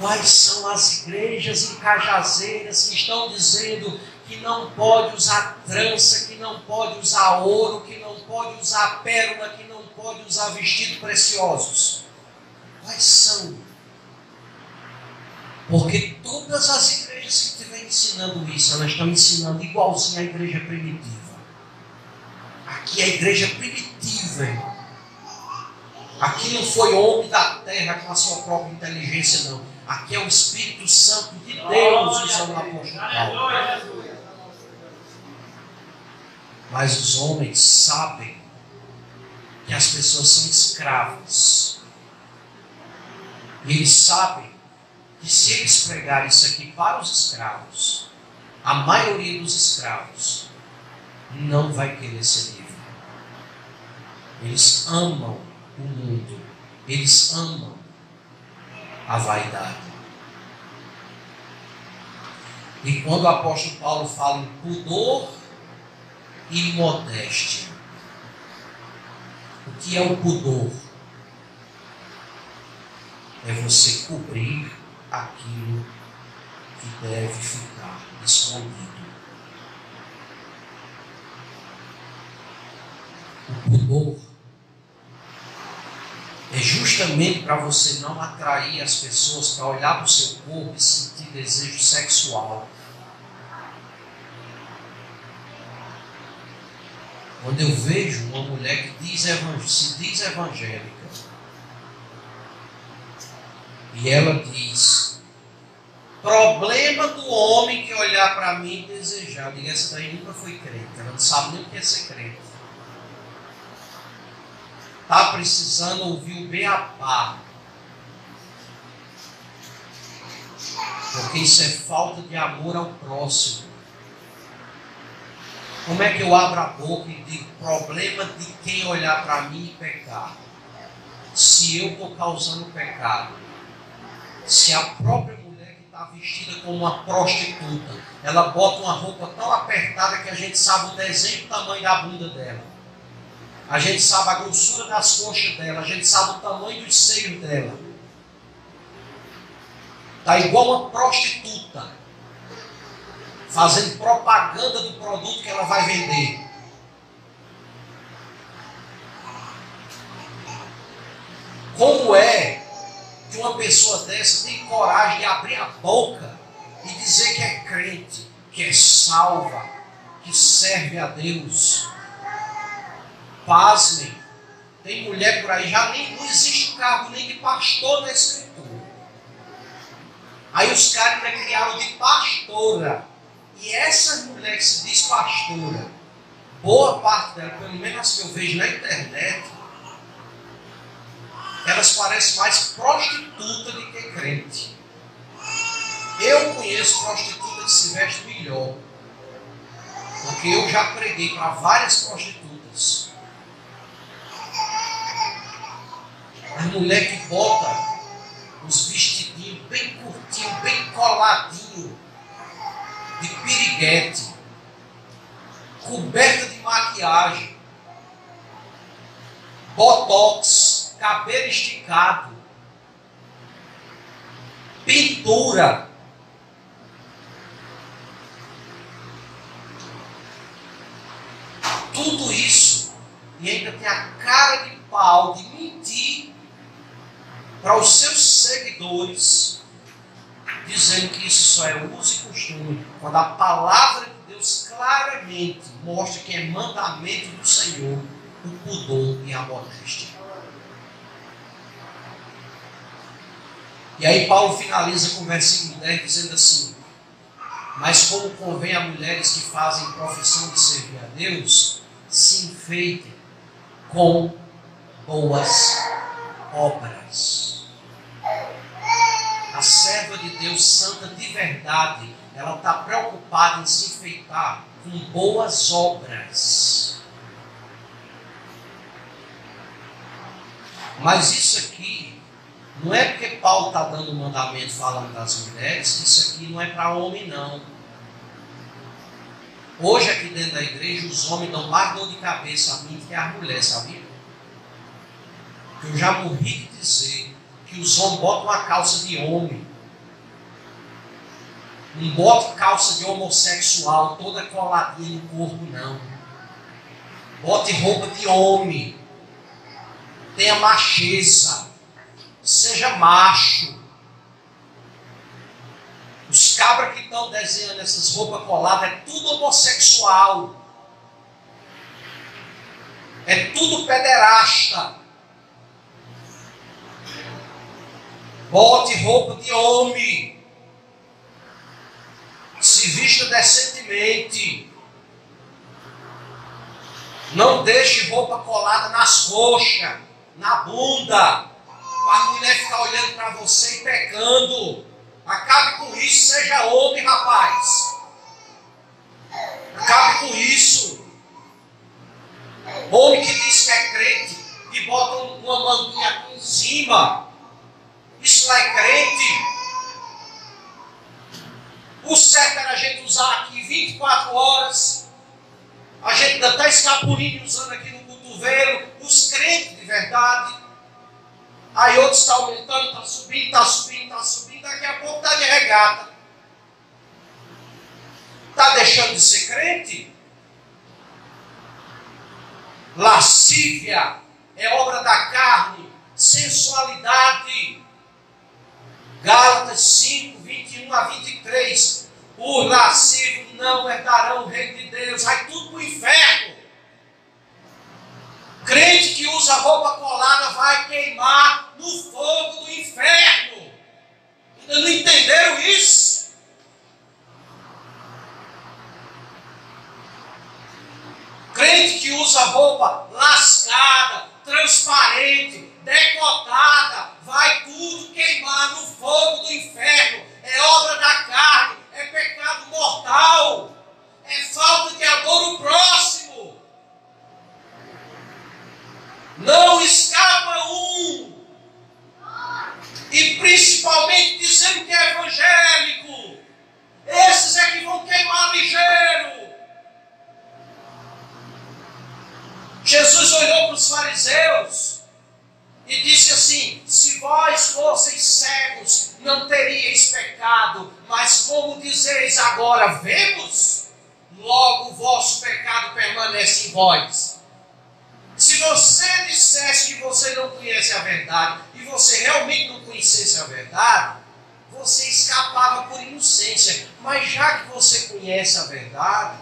quais são as igrejas em Cajazeiras que estão dizendo que não pode usar trança, que não pode usar ouro, que não pode usar pérola, que não pode usar vestidos preciosos? Quais são? Porque todas as igrejas que estiverem ensinando isso, elas estão ensinando igualzinho à igreja primitiva. Aqui é a igreja primitiva, irmão. Aqui não foi homem da terra com a sua própria inteligência, não. Aqui é o Espírito Santo de Deus usando o apóstolo Paulo. Mas os homens sabem que as pessoas são escravas. E eles sabem que se eles pregarem isso aqui para os escravos, a maioria dos escravos não vai querer ser livre. Eles amam o mundo. Eles amam a vaidade. E quando o apóstolo Paulo fala em pudor e modéstia, o que é o pudor? É você cobrir aquilo que deve ficar escondido. O pudor é justamente para você não atrair as pessoas para olhar para o seu corpo e sentir desejo sexual. Quando eu vejo uma mulher que se diz evangélica, e ela diz: problema do homem que olhar para mim e desejar. Eu digo, essa daí nunca foi crente. Ela não sabe nem o que é ser crente. Está precisando ouvir o beabá. Porque isso é falta de amor ao próximo. Como é que eu abro a boca e digo problema de quem olhar para mim e pecar? Se eu estou causando pecado. Se a própria mulher que está vestida como uma prostituta, ela bota uma roupa tão apertada que a gente sabe o desenho do tamanho da bunda dela. A gente sabe a grossura das coxas dela. A gente sabe o tamanho dos seios dela. Está igual uma prostituta, fazendo propaganda do produto que ela vai vender. Como é que uma pessoa dessa tem coragem de abrir a boca e dizer que é crente, que é salva, que serve a Deus? Pasmem, tem mulher por aí, já nem não existe cargo nem de pastor na escritura. Aí os caras ainda criaram de pastora. E essa mulher que se diz pastora, boa parte dela, pelo menos as que eu vejo na internet, elas parecem mais prostituta do que crente. Eu conheço prostituta que se veste melhor, porque eu já preguei para várias prostitutas. A mulher que bota os vestidinhos bem curtinhos, bem coladinhos, de piriguete, coberta de maquiagem, botox, cabelo esticado, pintura. Tudo isso, e ainda tem a cara de pau de mentir para os seus seguidores, dizendo que isso só é uso e costume, quando a palavra de Deus claramente mostra que é mandamento do Senhor o pudor e a modéstia. E aí Paulo finaliza com o versículo 10 dizendo assim: mas como convém a mulheres que fazem profissão de servir a Deus, se enfeitem com boas obras. A serva de Deus santa de verdade, ela está preocupada em se enfeitar com boas obras. Mas isso aqui não é porque Paulo está dando um mandamento falando das mulheres, isso aqui não é para homem, não. Hoje aqui dentro da igreja os homens dão mais dor de cabeça a mim do que a mulher, sabia? Eu já morri de dizer que os homens botam uma calça de homem. Não bota calça de homossexual toda coladinha no corpo, não. Bote roupa de homem. Tenha macheza. Seja macho. Os cabras que estão desenhando essas roupas coladas é tudo homossexual. É tudo pederasta. Bote roupa de homem. Se vista decentemente. Não deixe roupa colada nas coxas, na bunda, para a mulher ficar olhando para você e pecando. Acabe com isso, seja homem, rapaz. Acabe com isso. Homem que diz que é crente e bota uma manguinha aqui em cima. Isso não é crente. O certo era a gente usar aqui 24 horas. A gente ainda está escapulindo usando aqui no cotovelo. Os crentes de verdade. Aí outros estão aumentando, está subindo, está subindo, está subindo. Daqui a pouco está de regata. Está deixando de ser crente? Lascívia é obra da carne. Sensualidade. Gálatas 5, 21 a 23. Os lascivos não herdarão o reino de Deus. Vai tudo para o inferno. Crente que usa roupa colada vai queimar no fogo do inferno. Ainda não entenderam isso? Crente que usa roupa lascada, transparente, decotada, vai tudo queimar no fogo do inferno. É obra da carne, é pecado mortal, é falta de amor ao próximo. Não escapa um. E principalmente dizendo que é evangélico. Esses é que vão queimar ligeiro. Jesus olhou para os fariseus e disse assim: se vós fosseis cegos, não teríeis pecado, mas como dizeis agora, vemos, logo o vosso pecado permanece em vós. Se você dissesse que você não conhece a verdade, e você realmente não conhecesse a verdade, você escapava por inocência. Mas já que você conhece a verdade,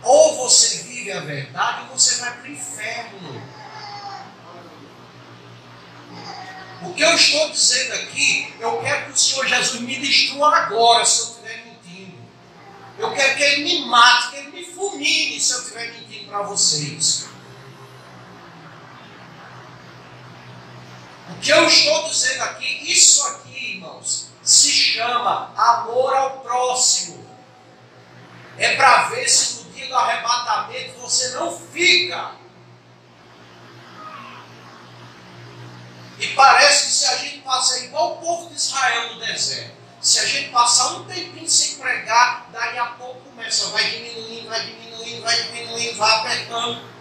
ou você vive a verdade, ou você vai para o inferno. O que eu estou dizendo aqui, eu quero que o Senhor Jesus me destrua agora, se eu estiver mentindo. Eu quero que Ele me mate, que Ele me fulmine, se eu estiver mentindo para vocês. O que eu estou dizendo aqui, isso aqui, irmãos, se chama amor ao próximo. É para ver se no dia do arrebatamento você não fica. E parece que se a gente passar igual o povo de Israel no deserto, se a gente passar um tempinho sem pregar, daí a pouco começa, vai diminuindo, vai diminuindo, vai diminuindo, vai apertando.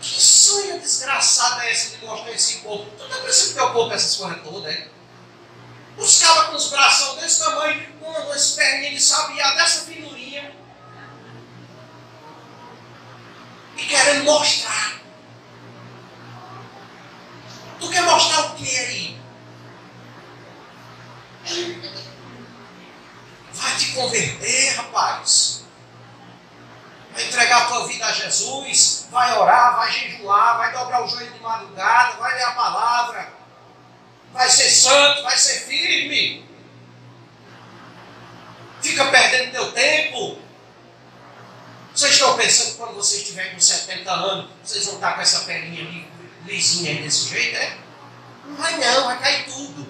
Que sonho desgraçado é esse de mostrar esse corpo? Tu não precisa ter o corpo essas coisas todas, hein? Os caras com os braços desse tamanho, com umas perninhas de sabiá dessa finurinha, e querendo mostrar. Tu quer mostrar o que aí? Vai te converter, rapaz. Vai entregar a tua vida a Jesus, vai orar, vai jejuar, vai dobrar o joelho de madrugada, vai ler a palavra, vai ser santo, vai ser firme. Fica perdendo teu tempo. Vocês estão pensando que quando vocês estiverem com 70 anos, vocês vão estar com essa perninha lisinha aí desse jeito, é? Não vai não, vai cair tudo.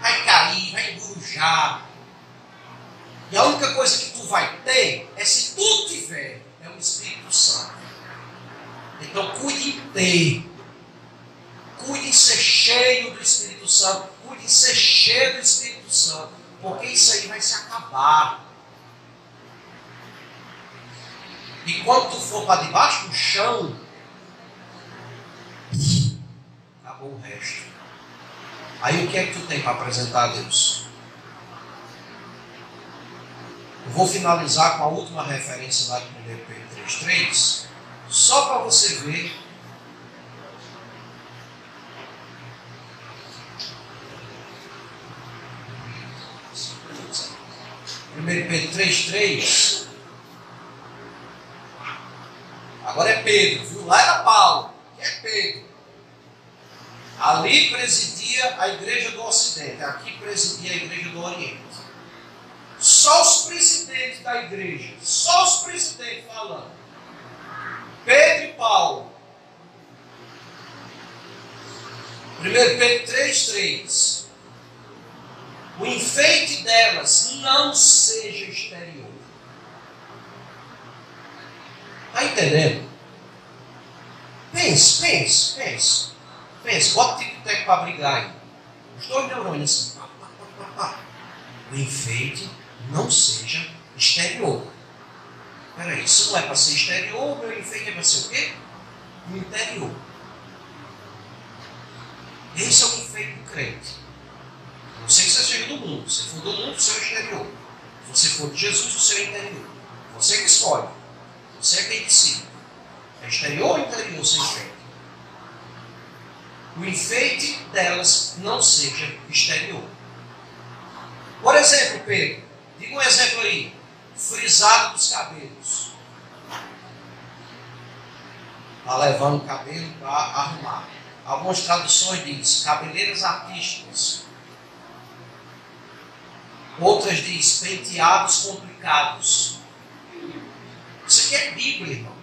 Vai cair, vai emburujar. E a única coisa que tu vai ter é se tu tiver, é o Espírito Santo. Então cuide em ter. Cuide em ser cheio do Espírito Santo. Cuide em ser cheio do Espírito Santo. Porque isso aí vai se acabar. E quando tu for para debaixo do chão, acabou o resto. Aí o que é que tu tem para apresentar a Deus? Eu vou finalizar com a última referência lá de 1 Pedro 3,3, só para você ver. Primeiro Pedro 3,3. Agora é Pedro, viu? Lá era Paulo, que é Pedro. Ali presidia a igreja do Ocidente, aqui presidia a igreja do Oriente. Só os presidentes da igreja, só os presidentes falando. Pedro e Paulo. 1 Pedro 3,3. O enfeite delas não seja exterior. Está entendendo? Pense. Bota o tic-tac para brigar aí. Os dois neurônios assim. O enfeite não seja exterior. Peraí, isso não é para ser exterior, o meu enfeite é para ser o quê? O interior. Esse é o enfeite do crente. Não sei que você seja do mundo. Se for do mundo, o seu é exterior. Se você for de Jesus, o seu é interior. Você que escolhe. Você é quem decide. É exterior ou interior seu enfeite? O enfeite delas não seja exterior. Por exemplo, Pedro, diga um exemplo aí. Frisado dos cabelos. Está levando o cabelo para arrumar. Algumas traduções dizem cabeleiras artísticas. Outras dizem penteados complicados. Isso aqui é Bíblia, irmão.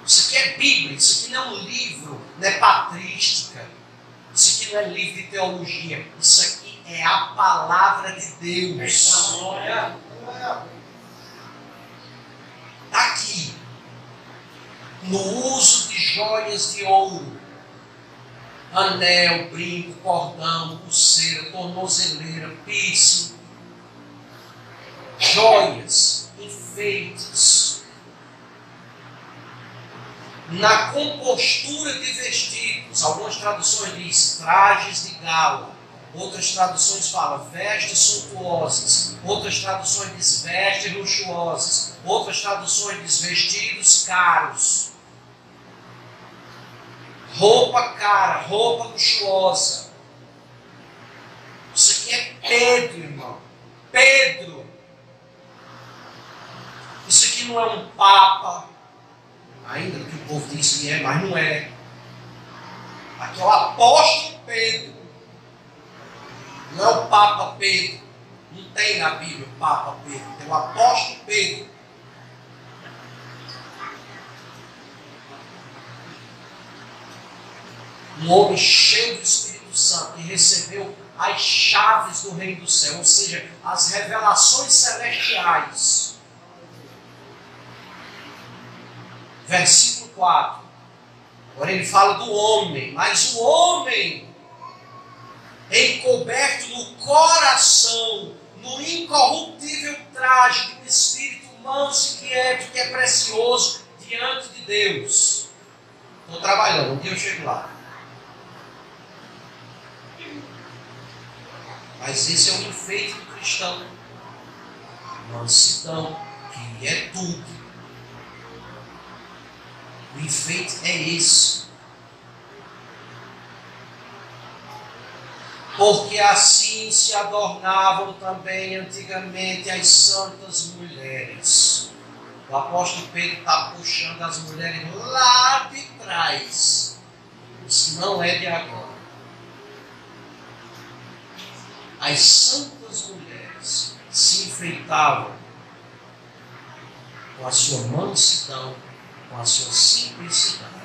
Isso aqui é Bíblia. Isso aqui não é um livro, não é patrística. Isso aqui não é livro de teologia. Isso aqui é a palavra de Deus. Está aqui. No uso de joias de ouro. Anel, brinco, cordão, pulseira, tornozeleira, piercing. Joias, enfeites. Na compostura de vestidos, algumas traduções dizem trajes de gala, outras traduções falam vestes suntuosas, outras traduções dizem vestes luxuosas, outras traduções dizem vestidos caros, roupa cara, roupa luxuosa. Isso aqui é Pedro, irmão. Pedro. Isso aqui não é um papa, ainda que o povo diz que é, mas não é. Aqui é o apóstolo Pedro. Não é o Papa Pedro. Não tem na Bíblia o Papa Pedro. Tem o apóstolo Pedro. Um homem cheio do Espírito Santo que recebeu as chaves do reino do céu, ou seja, as revelações celestiais. Versículo 4. Agora ele fala do homem, mas o homem encoberto no coração, no incorruptível traje de um espírito manso e quieto, que é precioso diante de Deus. Estou trabalhando, um dia eu chego lá. Mas esse é o enfeite do cristão. Mansidão, que é tudo. O enfeite é esse. Porque assim se adornavam também antigamente as santas mulheres. O apóstolo Pedro está puxando as mulheres lá de trás. Isso não é de agora. As santas mulheres se enfeitavam com a sua mansidão, com a sua simplicidade.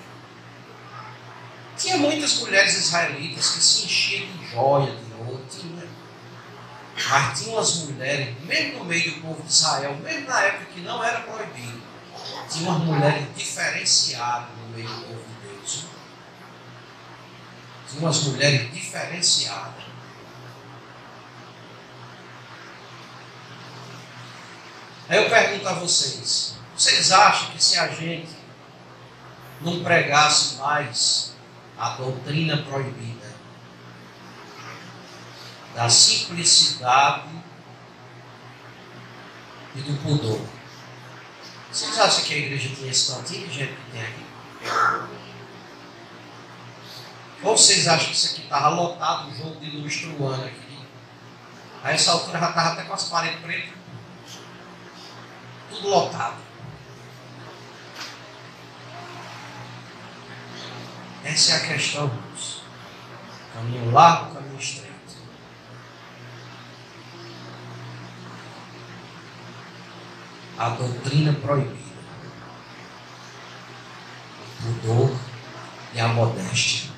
Tinha muitas mulheres israelitas que se enchiam de joia, de ouro, tinha. Mas tinha umas mulheres, mesmo no meio do povo de Israel, mesmo na época que não era proibido, tinha umas mulheres diferenciadas no meio do povo de Deus. Tinha umas mulheres diferenciadas. Aí eu pergunto a vocês, vocês acham que se a gente não pregasse mais a doutrina proibida da simplicidade e do pudor, vocês acham que a igreja tinha esse tantinho de gente que tem aqui? Ou vocês acham que isso aqui estava lotado, um jogo de luz truando aqui? A essa altura já estava até com as paredes pretas. Tudo lotado. Essa é a questão, irmãos. Caminho largo, caminho estreito. A doutrina proibida. O pudor e a modéstia.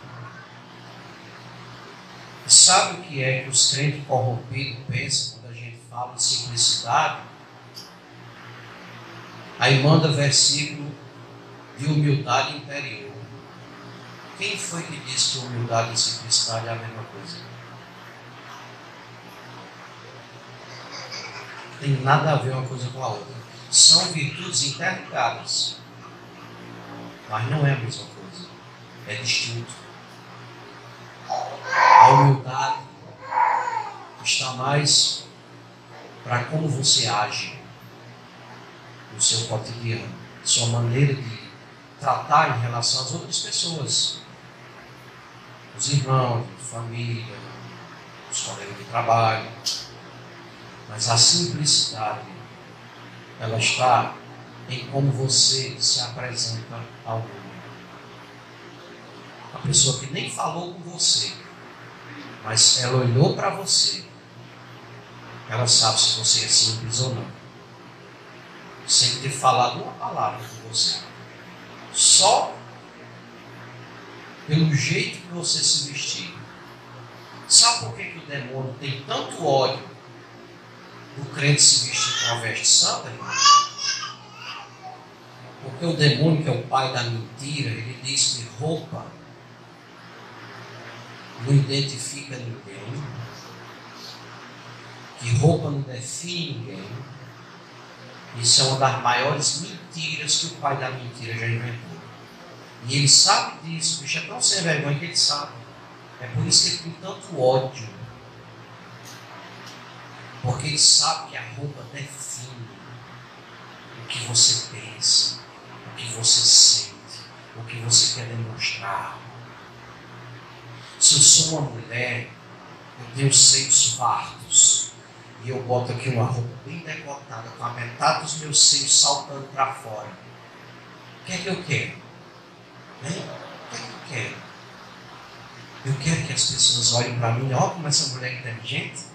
E sabe o que é que os crentes corrompidos pensam quando a gente fala de simplicidade? Aí manda versículo de humildade interior. Quem foi que disse que humildade e simplicidade é a mesma coisa? Não tem nada a ver uma coisa com a outra. São virtudes interligadas, mas não é a mesma coisa. É distinto. A humildade está mais para como você age no seu cotidiano, sua maneira de tratar em relação às outras pessoas, os irmãos, a família, os colegas de trabalho. Mas a simplicidade, ela está em como você se apresenta ao mundo. A pessoa que nem falou com você, mas ela olhou para você, ela sabe se você é simples ou não, sem ter falado uma palavra com você. Só pelo jeito que você se vestir. Sabe por que o demônio tem tanto ódio do crente se vestir com a veste santa, irmão? Porque o demônio, que é o pai da mentira, ele diz que roupa não identifica ninguém, que roupa não define ninguém. Isso é uma das maiores mentiras que o pai da mentira já inventou. E ele sabe disso, o bicho é tão sem vergonha que ele sabe. É por isso que ele tem tanto ódio. Porque ele sabe que a roupa define o que você pensa, o que você sente, o que você quer demonstrar. Se eu sou uma mulher, eu tenho seios fartos, e eu boto aqui uma roupa bem decotada, com a metade dos meus seios saltando para fora. O que é que eu quero? O que é que eu quero? Eu quero que as pessoas olhem para mim, olha como essa mulher é inteligente.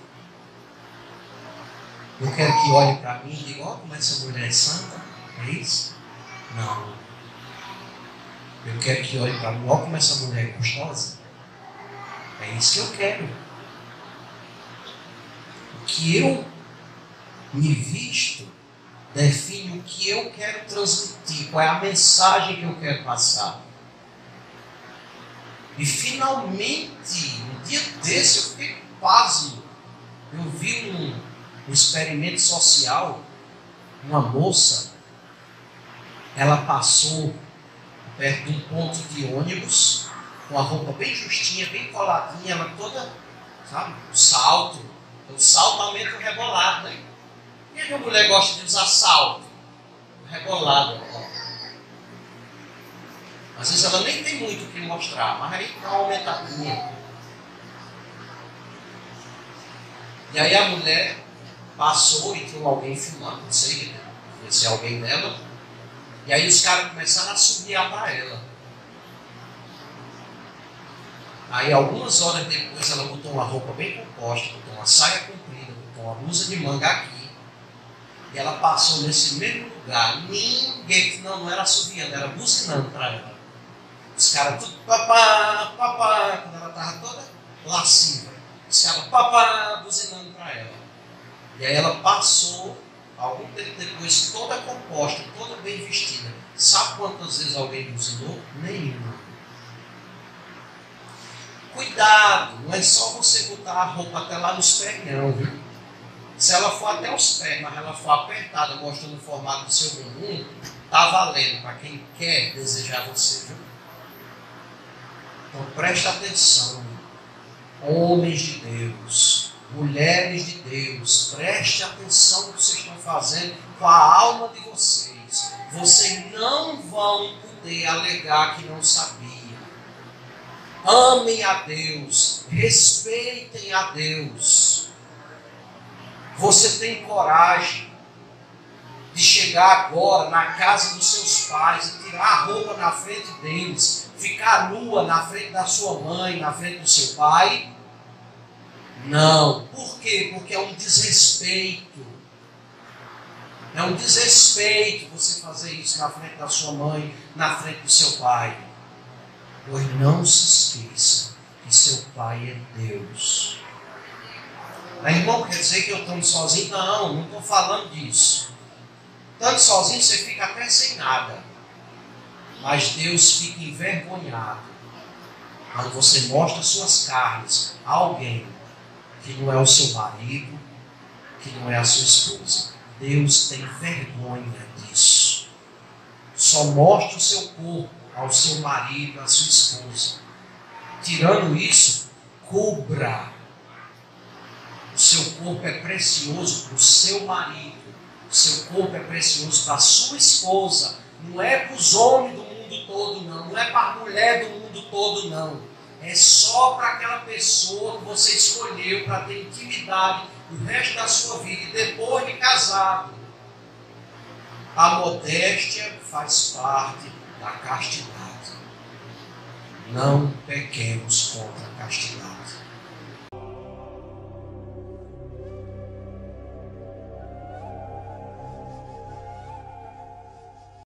Eu quero que olhem para mim e digam, olha como essa mulher é santa. É isso? Não. Eu quero que olhem para mim, olha como essa mulher é gostosa. É isso que eu quero. O que eu me visto define o que eu quero transmitir, qual é a mensagem que eu quero passar. E finalmente, um dia desse, eu fiquei pasmo. Eu vi um experimento social, uma moça, ela passou perto de um ponto de ônibus, com a roupa bem justinha, bem coladinha, ela toda, sabe, o salto aumenta o rebolado, né? E a mulher gosta de usar salto, rebolado. Às vezes ela nem tem muito o que mostrar, mas aí dá uma aumentadinha. E aí a mulher passou e tinha alguém filmando, não sei se é alguém dela. E aí os caras começaram a assobiar para ela. Aí algumas horas depois ela botou uma roupa bem composta, botou uma saia comprida, botou uma blusa de manga aqui. E ela passou nesse mesmo lugar. Ninguém, não era assobiando, era buzinando para ela. Os caras tudo papá, quando ela estava toda lasciva. Os caras papá, buzinando para ela. E aí ela passou, algum tempo depois, toda composta, toda bem vestida. Sabe quantas vezes alguém buzinou? Nenhuma. Cuidado, não é só você botar a roupa até lá nos pés, não, viu? Se ela for até os pés, mas ela for apertada, mostrando o formato do seu bumbum, tá valendo para quem quer desejar você, viu? Então preste atenção, homens de Deus, mulheres de Deus, preste atenção no que vocês estão fazendo com a alma de vocês. Vocês não vão poder alegar que não sabiam. Amem a Deus, respeitem a Deus. Você tem coragem de chegar agora na casa dos seus pais e tirar a roupa na frente deles, ficar nua na frente da sua mãe, na frente do seu pai? Não. Por quê? Porque é um desrespeito. É um desrespeito você fazer isso na frente da sua mãe, na frente do seu pai. Pois não se esqueça que seu pai é Deus. Mas, irmão, quer dizer que eu estou sozinho? Não, não estou falando disso. Estando sozinho, você fica até sem nada. Mas Deus fica envergonhado quando você mostra suas carnes a alguém que não é o seu marido, que não é a sua esposa. Deus tem vergonha disso. Só mostra o seu corpo ao seu marido, à sua esposa. Tirando isso, cubra. O seu corpo é precioso para o seu marido. O seu corpo é precioso para a sua esposa. Não é para os homens do mundo todo, não. Não é para a mulher do mundo todo, não. É só para aquela pessoa que você escolheu para ter intimidade o resto da sua vida. E depois de casado, a modéstia faz parte da castidade. Não pequemos contra a castidade.